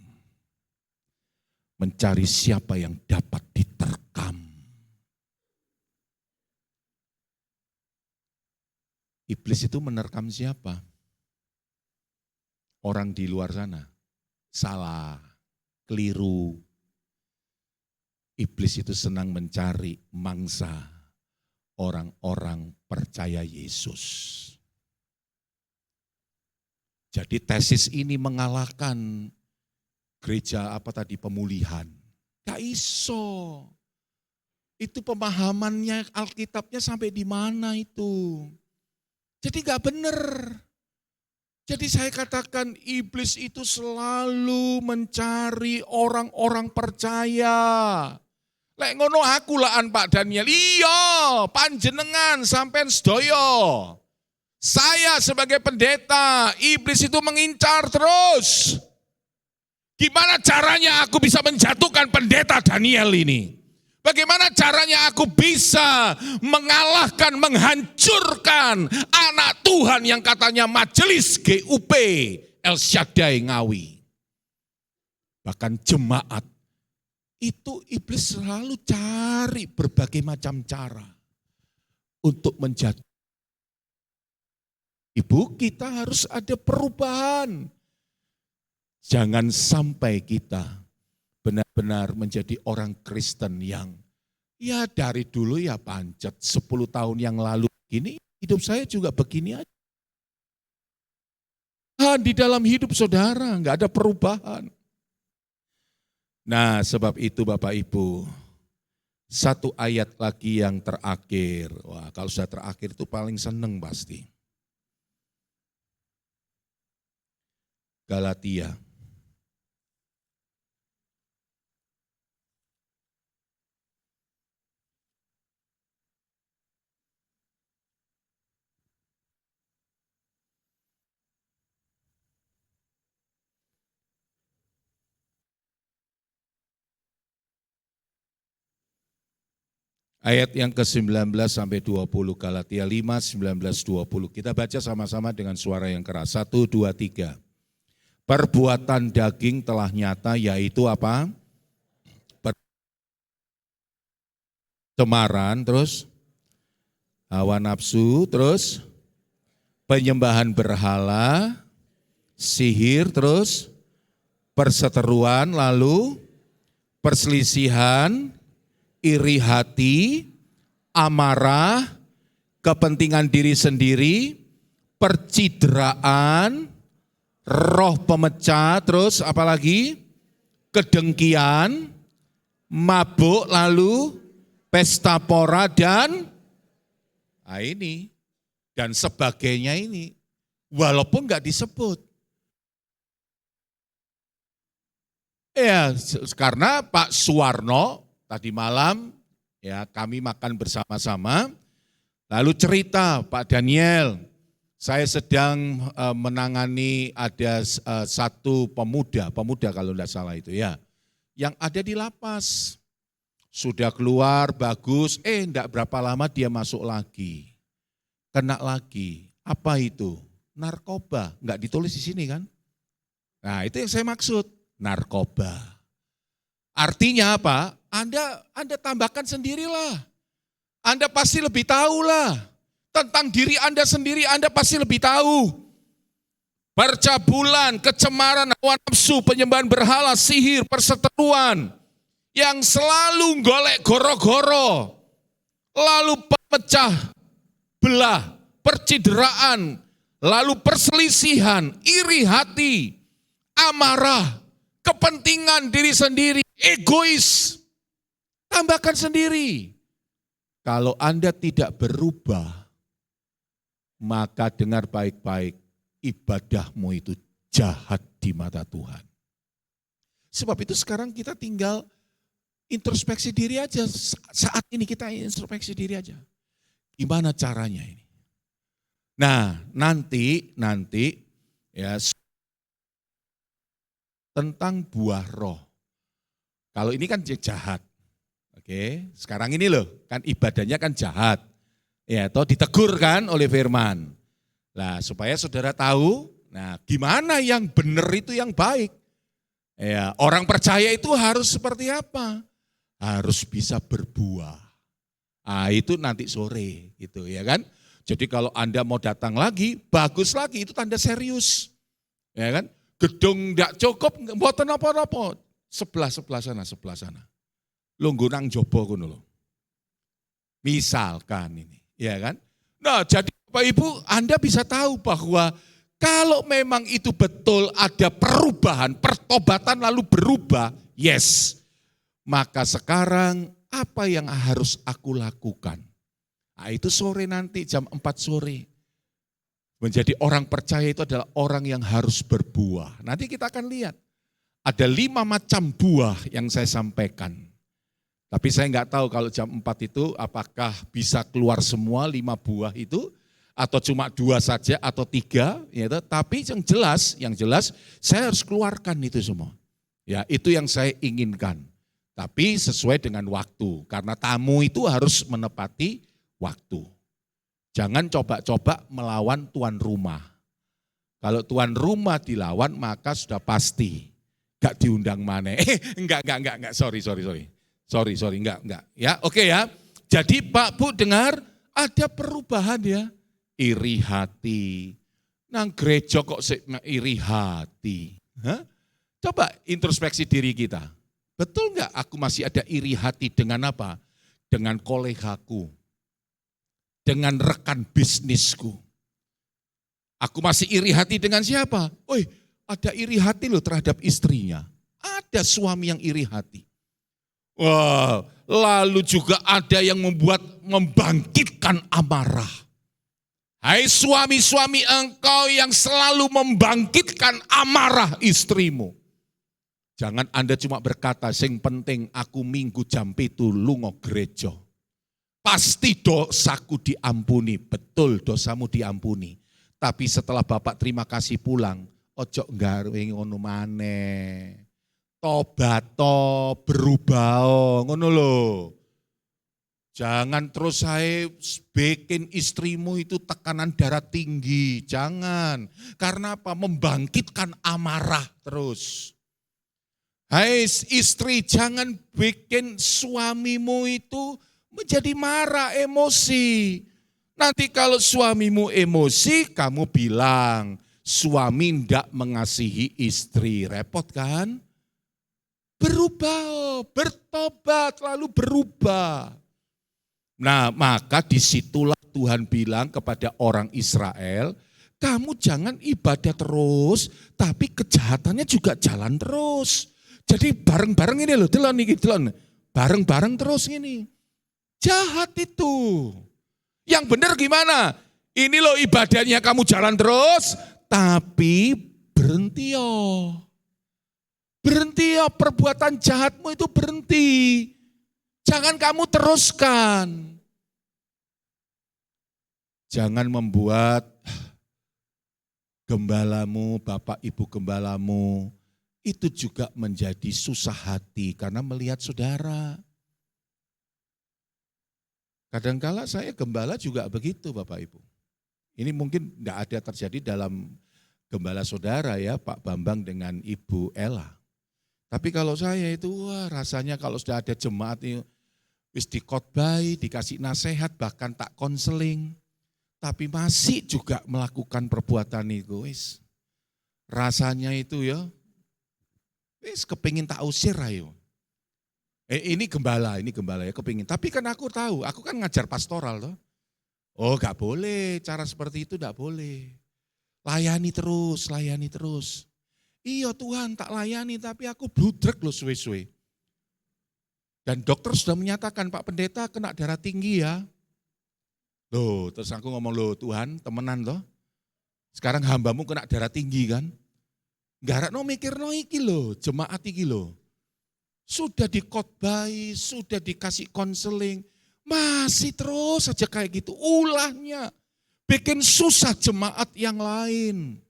mencari siapa yang dapat diterkam. Iblis itu menerkam siapa? Orang di luar sana. Salah, keliru. Iblis itu senang mencari mangsa orang-orang percaya Yesus. Jadi tesis ini mengalahkan gereja pemulihan. Gak iso. Itu pemahamannya Alkitabnya sampai di mana itu? Jadi gak benar. Jadi saya katakan iblis itu selalu mencari orang-orang percaya. Lek ngono aku laan Pak Daniel, iya panjenengan sampean sedoyo. Saya sebagai pendeta, iblis itu mengincar terus. Gimana caranya aku bisa menjatuhkan pendeta Daniel ini? Bagaimana caranya aku bisa mengalahkan, menghancurkan anak Tuhan yang katanya majelis GUP El Shaddai Ngawi. Bahkan jemaat, itu iblis selalu cari berbagai macam cara untuk menjatuhkan. Ibu, kita harus ada perubahan. Jangan sampai kita benar-benar menjadi orang Kristen yang ya dari dulu ya pancet 10 tahun yang lalu gini, hidup saya juga begini aja. Di dalam hidup saudara nggak ada perubahan. Nah, sebab itu Bapak Ibu, satu ayat lagi yang terakhir. Wah, kalau sudah terakhir itu paling seneng pasti. Galatia. Ayat yang ke-19 sampai 20, Galatia 5, 19, 20. Kita baca sama-sama dengan suara yang keras. 1, 2, 3. Perbuatan daging telah nyata, yaitu apa? Pencemaran, terus hawa nafsu, terus penyembahan berhala, sihir, terus perseteruan, lalu perselisihan, iri hati, amarah, kepentingan diri sendiri, percideraan, roh pemecah, terus apalagi kedengkian, mabuk, lalu pesta pora dan ini dan sebagainya ini, walaupun enggak disebut. Ya, karena Pak Suwarno tadi malam ya kami makan bersama-sama, lalu cerita Pak Daniel, saya sedang menangani ada satu pemuda kalau tidak salah itu ya, yang ada di lapas, sudah keluar bagus, enggak berapa lama dia masuk lagi, kena lagi, apa itu? Narkoba, enggak ditulis di sini kan? Nah itu yang saya maksud, narkoba. Artinya apa? Anda tambahkan sendirilah. Anda pasti lebih tahu lah. Tentang diri Anda sendiri, Anda pasti lebih tahu. Percabulan, kecemaran, hawa nafsu, penyembahan berhala, sihir, perseteruan. Yang selalu golek goro-goro. Lalu pemecah belah, percideraan, lalu perselisihan, iri hati, amarah, kepentingan diri sendiri, egois. Tambahkan sendiri. Kalau Anda tidak berubah, maka dengar baik-baik, ibadahmu itu jahat di mata Tuhan. Sebab itu sekarang kita tinggal introspeksi diri aja. Saat ini kita introspeksi diri aja. Gimana caranya ini? Nah, nanti ya tentang buah roh. Kalau ini kan jahat. Oke, sekarang ini loh, kan ibadahnya kan jahat. Ya, toh ditegur kan oleh firman. Nah, supaya saudara tahu, nah gimana yang benar itu yang baik. Ya, orang percaya itu harus seperti apa? Harus bisa berbuah. Ah, itu nanti sore gitu ya kan. Jadi kalau Anda mau datang lagi, bagus lagi, itu tanda serius. Ya kan? Gedung enggak cukup, mboten apa-apa. Sebelah sana. Lungguh nang jobo ngono lho. Misalkan ini, ya kan? Nah, jadi Bapak Ibu, Anda bisa tahu bahwa kalau memang itu betul ada perubahan, pertobatan lalu berubah, yes. Maka sekarang apa yang harus aku lakukan? Nah, itu sore nanti jam 4 sore. Menjadi orang percaya itu adalah orang yang harus berbuah. Nanti kita akan lihat. Ada 5 macam buah yang saya sampaikan. Tapi saya enggak tahu kalau jam 4 itu apakah bisa keluar semua 5 buah itu. Atau cuma 2 saja atau 3. Ya, tapi yang jelas saya harus keluarkan itu semua. Ya, itu yang saya inginkan. Tapi sesuai dengan waktu. Karena tamu itu harus menepati waktu. Jangan coba-coba melawan tuan rumah. Kalau tuan rumah dilawan maka sudah pasti enggak diundang mana. Enggak, sorry, enggak. Ya, oke ya. Jadi Pak Bu dengar ada perubahan ya. Iri hati. Nang gereja kok iri hati. Hah? Coba introspeksi diri kita. Betul enggak aku masih ada iri hati dengan apa? Dengan kolegaku. Dengan rekan bisnisku. Aku masih iri hati dengan siapa? Woi, ada iri hati loh terhadap istrinya. Ada suami yang iri hati. Wah, lalu juga ada yang membangkitkan amarah. Hai suami-suami engkau yang selalu membangkitkan amarah istrimu. Jangan Anda cuma berkata, sing penting aku minggu jam 7 lunga gereja. Pasti dosaku diampuni, betul dosamu diampuni. Tapi setelah Bapak terima kasih pulang, ojo nggawe ngono maneh. Tobat berubah ngono lho. Jangan terus saya bikin istrimu itu tekanan darah tinggi, jangan. Karena apa? Membangkitkan amarah terus. Hai istri, jangan bikin suamimu itu menjadi marah, emosi. Nanti kalau suamimu emosi, kamu bilang, suami tidak mengasihi istri. Repot kan? Berubah, bertobat, lalu berubah. Nah, maka disitulah Tuhan bilang kepada orang Israel, kamu jangan ibadah terus, tapi kejahatannya juga jalan terus. Jadi bareng-bareng ini loh, delon. Bareng-bareng terus ini. Jahat itu. Yang benar gimana? Ini loh ibadahnya kamu jalan terus, tapi berhenti yo. Berhenti yo, perbuatan jahatmu itu berhenti. Jangan kamu teruskan. Jangan membuat gembalamu, bapak ibu gembalamu, itu juga menjadi susah hati karena melihat saudara. Kadangkala saya gembala juga begitu Bapak Ibu. Ini mungkin tidak ada terjadi dalam gembala saudara ya Pak Bambang dengan Ibu Ella. Tapi kalau saya itu wah rasanya kalau sudah ada jemaat ini wis dikhotbahi, dikasih nasihat bahkan tak konseling. Tapi masih juga melakukan perbuatan itu wis. Rasanya itu ya wis kepingin tak usir ayo. Ini gembala ya kepingin. Tapi kan aku tahu, aku kan ngajar pastoral toh. Oh gak boleh, cara seperti itu gak boleh. Layani terus. Iya Tuhan tak layani tapi aku bludrek loh suwe-suwe. Dan dokter sudah menyatakan Pak Pendeta kena darah tinggi ya. Loh terus aku ngomong loh Tuhan temenan loh. Sekarang hambamu kena darah tinggi kan. Gak no mikir no iki loh, jemaat iki loh. Sudah dikhotbahi, sudah dikasih konseling, masih terus saja kayak gitu. Ulahnya, bikin susah jemaat yang lain.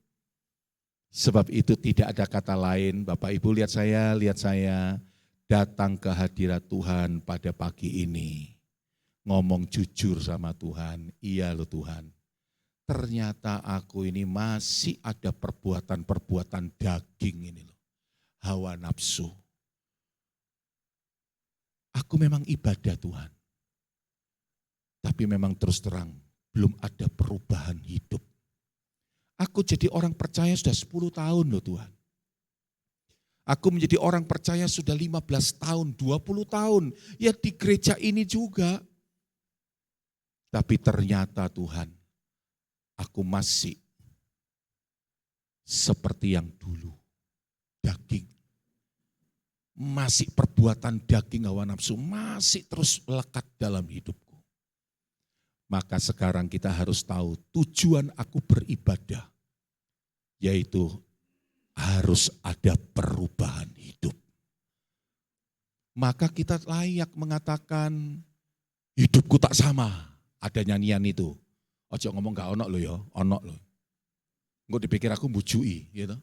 Sebab itu tidak ada kata lain, Bapak Ibu lihat saya, datang ke hadirat Tuhan pada pagi ini. Ngomong jujur sama Tuhan, iya loh Tuhan. Ternyata aku ini masih ada perbuatan-perbuatan daging ini loh. Hawa nafsu. Aku memang ibadah Tuhan, tapi memang terus terang belum ada perubahan hidup. Aku jadi orang percaya sudah 10 tahun loh Tuhan. Aku menjadi orang percaya sudah 15 tahun, 20 tahun. Ya di gereja ini juga. Tapi ternyata Tuhan, aku masih seperti yang dulu, daging. Masih perbuatan daging hawa nafsu, masih terus melekat dalam hidupku. Maka sekarang kita harus tahu tujuan aku beribadah, yaitu harus ada perubahan hidup. Maka kita layak mengatakan hidupku tak sama. Ada nyanyian itu. Ojo ngomong gak onok lo ya, onok lo. Enggak dipikir aku mbujui, gitu.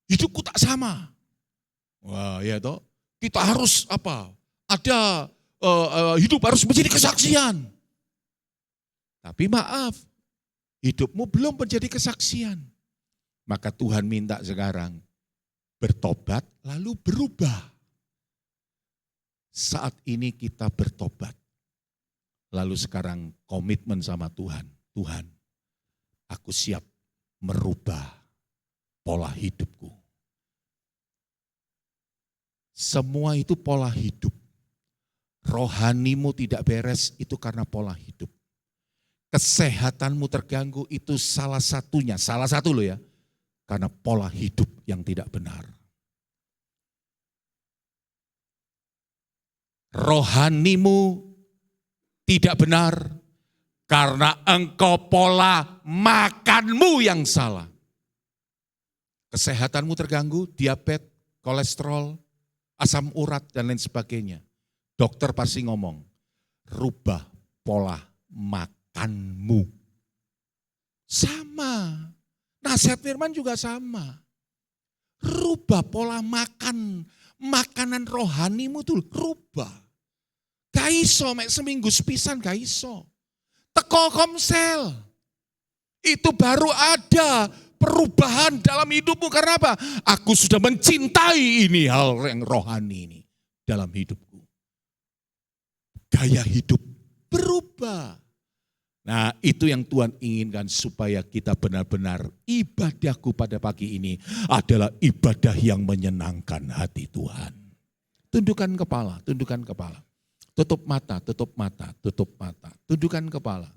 Hidupku tak sama. Wah, ya toh. Kita harus apa? Ada hidup harus menjadi kesaksian. Tapi maaf, hidupmu belum menjadi kesaksian. Maka Tuhan minta sekarang bertobat lalu berubah. Saat ini kita bertobat. Lalu sekarang komitmen sama Tuhan. Tuhan, aku siap merubah pola hidupku. Semua itu pola hidup. Rohanimu tidak beres itu karena pola hidup. Kesehatanmu terganggu itu salah satu loh ya. Karena pola hidup yang tidak benar. rohanimu tidak benar karena engkau pola makanmu yang salah. Kesehatanmu terganggu, diabetes, kolesterol, asam urat, dan lain sebagainya. Dokter pasti ngomong, rubah pola makanmu. Sama, nasihat firman juga sama. Rubah pola makan, makanan rohanimu tuh rubah. Gak iso, mek seminggu sepisan gak iso. Teko komsel, itu baru ada perubahan dalam hidupmu. Karena apa? Aku sudah mencintai ini, hal yang rohani ini dalam hidupku. Gaya hidup berubah. Nah, itu yang Tuhan inginkan supaya kita benar-benar ibadahku pada pagi ini adalah ibadah yang menyenangkan hati Tuhan. Tundukkan kepala, tundukkan kepala. Tutup mata, tutup mata, tutup mata. Tundukkan kepala.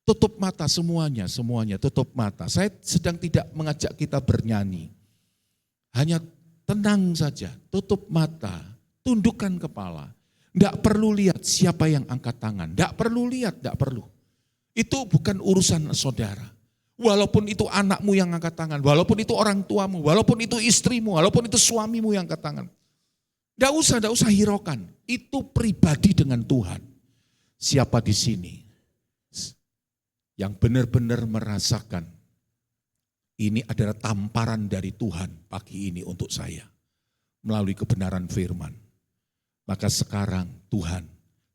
Tutup mata semuanya, semuanya tutup mata. Saya sedang tidak mengajak kita bernyanyi. Hanya tenang saja, tutup mata, tundukkan kepala. Tidak perlu lihat siapa yang angkat tangan, tidak perlu lihat, tidak perlu. Itu bukan urusan saudara. Walaupun itu anakmu yang angkat tangan, walaupun itu orang tuamu, walaupun itu istrimu, walaupun itu suamimu yang angkat tangan. Tidak usah hiraukan. Itu pribadi dengan Tuhan. Siapa di sini yang benar-benar merasakan ini adalah tamparan dari Tuhan pagi ini untuk saya melalui kebenaran firman. Maka sekarang Tuhan,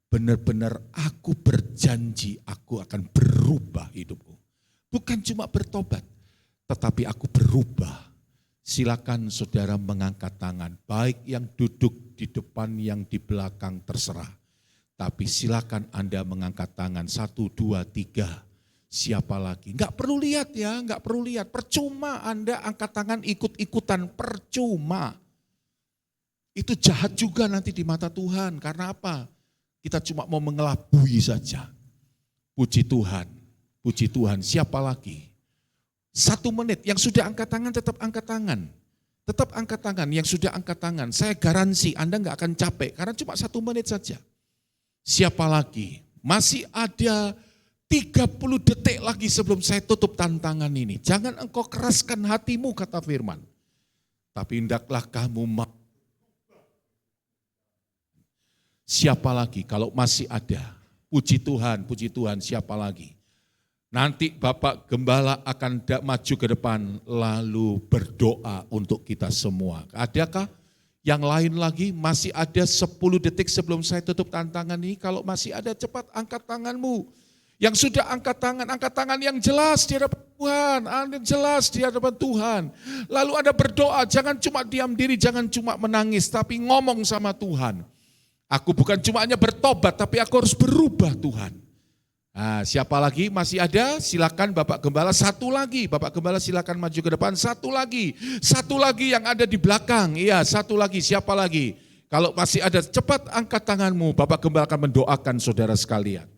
benar-benar aku berjanji aku akan berubah hidupku. Bukan cuma bertobat, tetapi aku berubah. Silakan saudara mengangkat tangan, baik yang duduk di depan, yang di belakang terserah. Tapi silakan Anda mengangkat tangan, 1, 2, 3. Siapa lagi? Enggak perlu lihat ya, enggak perlu lihat. Percuma Anda angkat tangan ikut-ikutan, percuma. Itu jahat juga nanti di mata Tuhan. Karena apa? Kita cuma mau mengelabui saja. Puji Tuhan, puji Tuhan. Siapa lagi? 1 menit, yang sudah angkat tangan tetap angkat tangan. Tetap angkat tangan, yang sudah angkat tangan. Saya garansi Anda enggak akan capek, karena cuma 1 menit saja. Siapa lagi? Masih ada 30 detik lagi sebelum saya tutup tantangan ini. Jangan engkau keraskan hatimu, kata firman. Tapi hendaklah kamu mau. Siapa lagi? Kalau masih ada. Puji Tuhan, siapa lagi? Nanti Bapak Gembala akan maju ke depan lalu berdoa untuk kita semua. Adakah yang lain lagi? Masih ada 10 detik sebelum saya tutup tantangan ini. Kalau masih ada, cepat angkat tanganmu. Yang sudah angkat tangan yang jelas di hadapan Tuhan, jelas di hadapan Tuhan. Lalu Anda berdoa, jangan cuma diam diri, jangan cuma menangis, tapi ngomong sama Tuhan. Aku bukan cuma hanya bertobat, tapi aku harus berubah Tuhan. Nah, siapa lagi masih ada? Silakan Bapak Gembala, 1 lagi. Bapak Gembala silakan maju ke depan, 1 lagi. 1 lagi yang ada di belakang, iya 1 lagi, siapa lagi? Kalau masih ada, cepat angkat tanganmu, Bapak Gembala akan mendoakan saudara sekalian.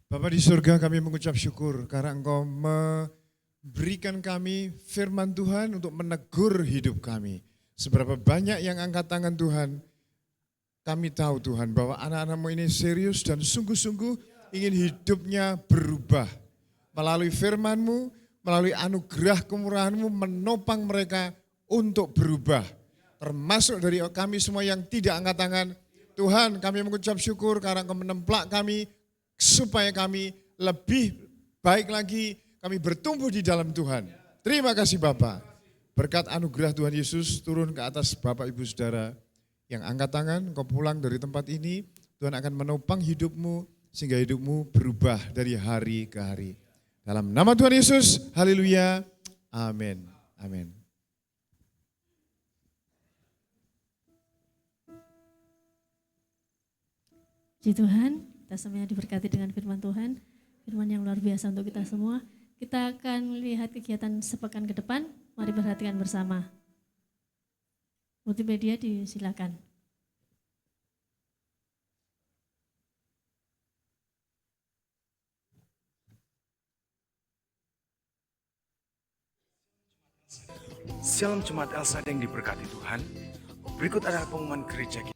Bapa di surga, kami mengucap syukur karena Engkau memberikan kami firman Tuhan untuk menegur hidup kami. Seberapa banyak yang angkat tangan Tuhan, kami tahu Tuhan bahwa anak-anak-Mu ini serius dan sungguh-sungguh ingin hidupnya berubah. Melalui firman-Mu, melalui anugerah kemurahan-Mu menopang mereka untuk berubah. Termasuk dari kami semua yang tidak angkat tangan. Tuhan, kami mengucap syukur karena Engkau menemplak kami supaya kami lebih baik lagi, kami bertumbuh di dalam Tuhan. Terima kasih Bapak. Berkat anugerah Tuhan Yesus turun ke atas Bapak Ibu Saudara yang angkat tangan, engkau pulang dari tempat ini, Tuhan akan menopang hidupmu sehingga hidupmu berubah dari hari ke hari. Dalam nama Tuhan Yesus, haleluya, amin, amin. Puji Tuhan, kita semuanya diberkati dengan firman Tuhan, firman yang luar biasa untuk kita semua. Kita akan lihat kegiatan sepekan ke depan, mari perhatikan bersama. Multimedia disilakan. Shalom Jemaat Elsa yang diberkati Tuhan. Berikut adalah pengumuman gereja kita.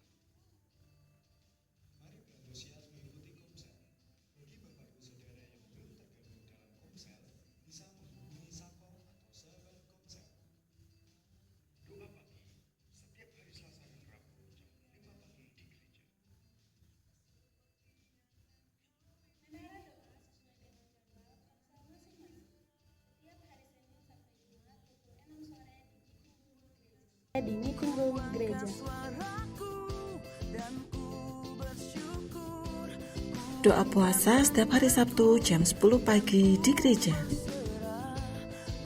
Di meeting room gereja. Doa puasa setiap hari Sabtu jam 10 pagi di gereja.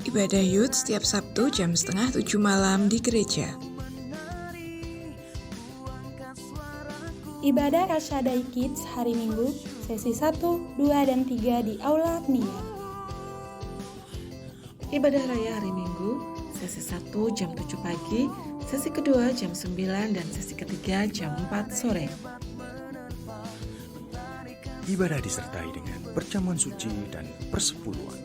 Ibadah Youth setiap Sabtu jam setengah 7 malam di gereja. Ibadah El Shaddai Kids hari Minggu, sesi 1, 2, dan 3 di Aula Pnia. Ibadah raya hari Minggu, sesi 1 jam 7 pagi, sesi kedua jam 9, dan sesi ketiga jam 4 sore. Ibadah disertai dengan perjamuan suci dan persepuluhan.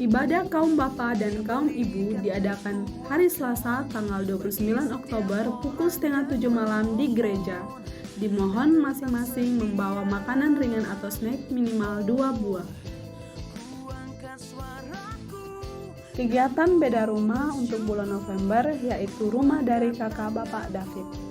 Ibadah kaum bapa dan kaum ibu diadakan hari Selasa tanggal 29 Oktober pukul setengah 7 malam di gereja. Dimohon masing-masing membawa makanan ringan atau snack minimal 2 buah. Kegiatan beda rumah untuk bulan November yaitu rumah dari kakak Bapak David.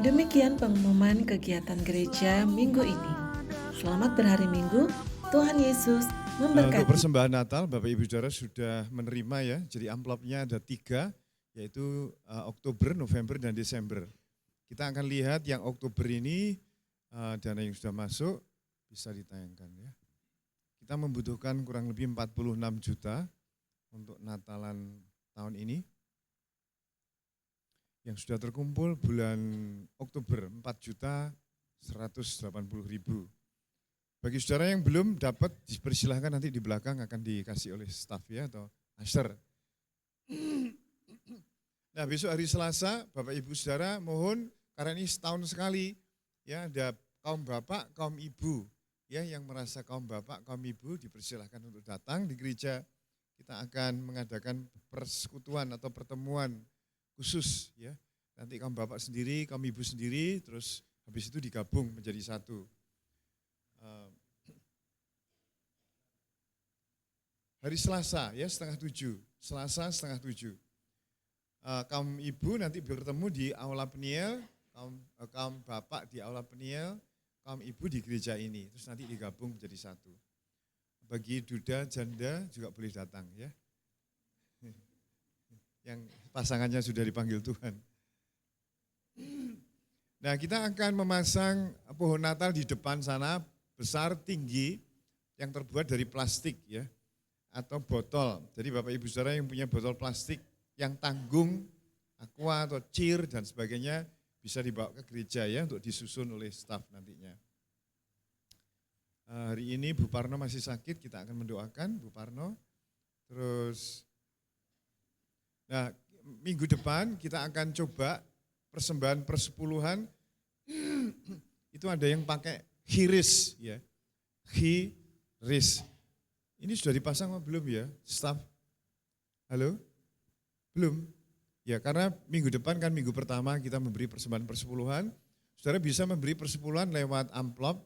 Demikian pengumuman kegiatan gereja minggu ini. Selamat berhari Minggu, Tuhan Yesus memberkati. Untuk persembahan Natal, Bapak Ibu Saudara sudah menerima ya, jadi amplopnya ada 3, yaitu Oktober, November, dan Desember. Kita akan lihat yang Oktober ini, dana yang sudah masuk bisa ditayangkan ya. Kita membutuhkan kurang lebih 46 juta untuk Natalan tahun ini. Yang sudah terkumpul bulan Oktober 4.180.000. Bagi saudara yang belum dapat, dipersilahkan nanti di belakang akan dikasih oleh staf ya atau usher. Nah besok hari Selasa, Bapak Ibu Saudara mohon karena ini setahun sekali ya ada kaum bapak, kaum ibu ya yang merasa kaum bapak, kaum ibu dipersilahkan untuk datang di gereja. Kita akan mengadakan persekutuan atau pertemuan khusus ya, nanti kaum bapak sendiri, kaum ibu sendiri, terus habis itu digabung menjadi satu. Hari Selasa ya 6:30, Selasa 6:30. Kaum ibu nanti bertemu di Aula Peniel, kaum bapak di Aula Peniel, kaum ibu di gereja ini, terus nanti digabung menjadi satu. Bagi duda, janda juga boleh datang ya. Yang pasangannya sudah dipanggil Tuhan. Nah kita akan memasang pohon Natal di depan sana, besar, tinggi, yang terbuat dari plastik ya, atau botol. Jadi Bapak Ibu Saudara yang punya botol plastik yang tanggung, aqua atau cir dan sebagainya, bisa dibawa ke gereja ya untuk disusun oleh staf nantinya. Hari ini Bu Parno masih sakit, kita akan mendoakan Bu Parno. Terus nah, minggu depan kita akan coba persembahan persepuluhan. Itu ada yang pakai hiris ya. Hiris. Ini sudah dipasang apa belum ya, staf? Halo? Belum? Ya, karena minggu depan kan minggu pertama kita memberi persembahan persepuluhan. Saudara bisa memberi persepuluhan lewat amplop,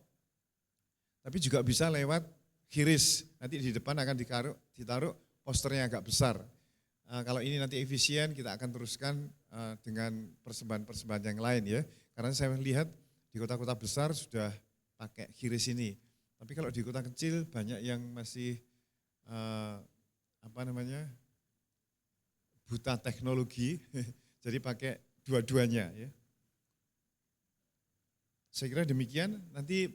tapi juga bisa lewat hiris. Nanti di depan akan ditaruh posternya agak besar. Kalau ini nanti efisien, kita akan teruskan dengan persembahan-persembahan yang lain ya. Karena saya lihat di kota-kota besar sudah pakai hiris ini. Tapi kalau di kota kecil banyak yang masih buta teknologi, jadi pakai dua-duanya ya. Saya kira demikian. Nanti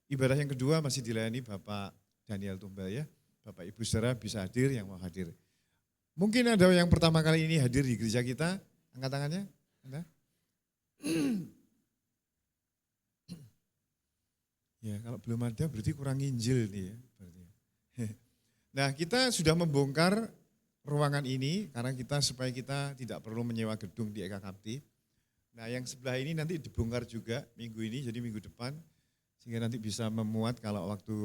ibadah yang kedua masih dilayani Bapak Daniel Tumbal ya. Bapak Ibu Saudara bisa hadir yang mau hadir. Mungkin ada yang pertama kali ini hadir di gereja kita, angkat tangannya. Ada? Ya, kalau belum ada berarti kurang Injil nih ya. Berarti. Nah, kita sudah membongkar ruangan ini karena supaya kita tidak perlu menyewa gedung di Eka Kapti. Nah, yang sebelah ini nanti dibongkar juga minggu ini, jadi minggu depan, sehingga nanti bisa memuat kalau waktu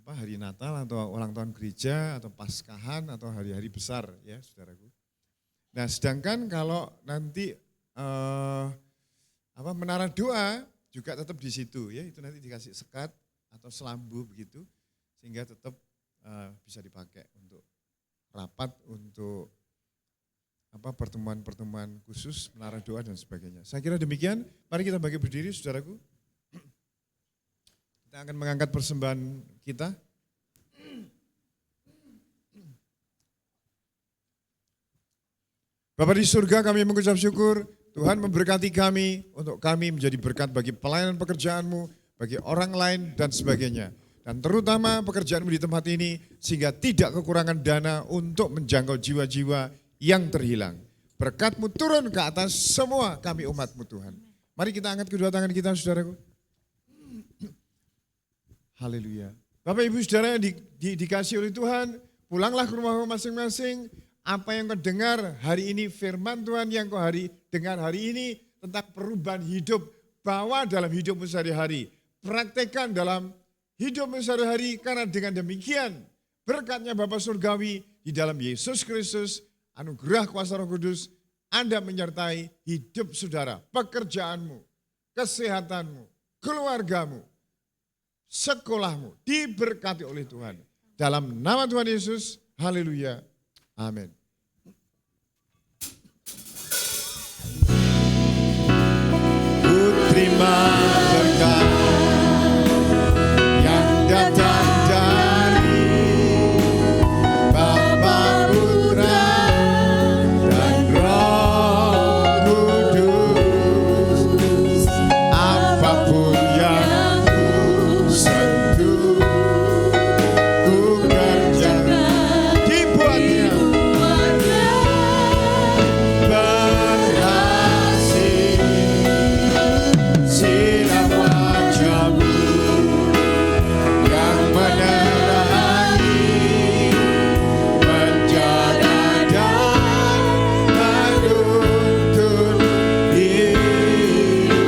hari Natal atau ulang tahun gereja atau Paskahan atau hari-hari besar ya, saudaraku. Nah, sedangkan kalau nanti menara doa juga tetap di situ ya, itu nanti dikasih sekat atau selambu begitu, sehingga tetap bisa dipakai untuk rapat, untuk pertemuan-pertemuan khusus, menara doa dan sebagainya. Saya kira demikian, mari kita bagi berdiri saudaraku. Kita akan mengangkat persembahan kita. Bapa di surga, kami mengucap syukur, Tuhan memberkati kami, untuk kami menjadi berkat bagi pelayanan pekerjaan-Mu, bagi orang lain dan sebagainya. Dan terutama pekerjaan-Mu di tempat ini, sehingga tidak kekurangan dana untuk menjangkau jiwa-jiwa yang terhilang. Berkat-Mu turun ke atas semua kami umat-Mu Tuhan. Mari kita angkat kedua tangan kita saudaraku. Haleluya. Bapak Ibu Saudara yang dikasih oleh Tuhan, pulanglah ke rumah masing-masing. Apa yang kau dengar hari ini, firman Tuhan yang kau dengar hari ini tentang perubahan hidup, bawa dalam hidupmu sehari-hari. Praktekkan dalam hidupmu sehari-hari, karena dengan demikian berkatnya Bapa Surgawi di dalam Yesus Kristus, anugerah kuasa Roh Kudus, Anda menyertai hidup saudara, pekerjaanmu, kesehatanmu, keluargamu, sekolahmu, diberkati oleh Tuhan. Dalam nama Tuhan Yesus, haleluya. Amin. Ku terima berkat yang datang dari Bapa, Putra, dan Roh Kudus. Apapun yang ku sentuh, ku kerjakan dibuatnya berhasil. Sinar wajah-Mu yang menerangi, menjaga dan menuntun hidup.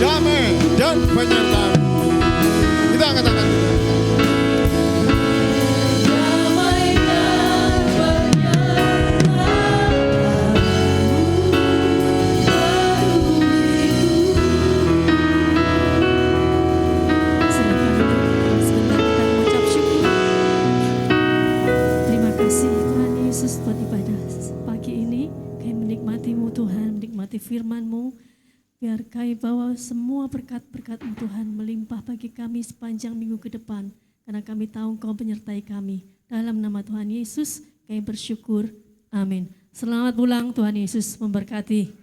Damai dan penyertaan, damai dan penyertaan. Kita angkat tangan kita. Silakan duduk. Sebentar kita mengucap syukur. Terima kasih Tuhan Yesus buat ibadah pagi ini. Kami menikmati-Mu Tuhan, menikmati firman-Mu. Biar kami bawa semua berkat-berkat-Mu Tuhan melimpah bagi kami sepanjang minggu ke depan. Karena kami tahu Engkau menyertai kami. Dalam nama Tuhan Yesus kami bersyukur. Amin. Selamat pulang, Tuhan Yesus memberkati.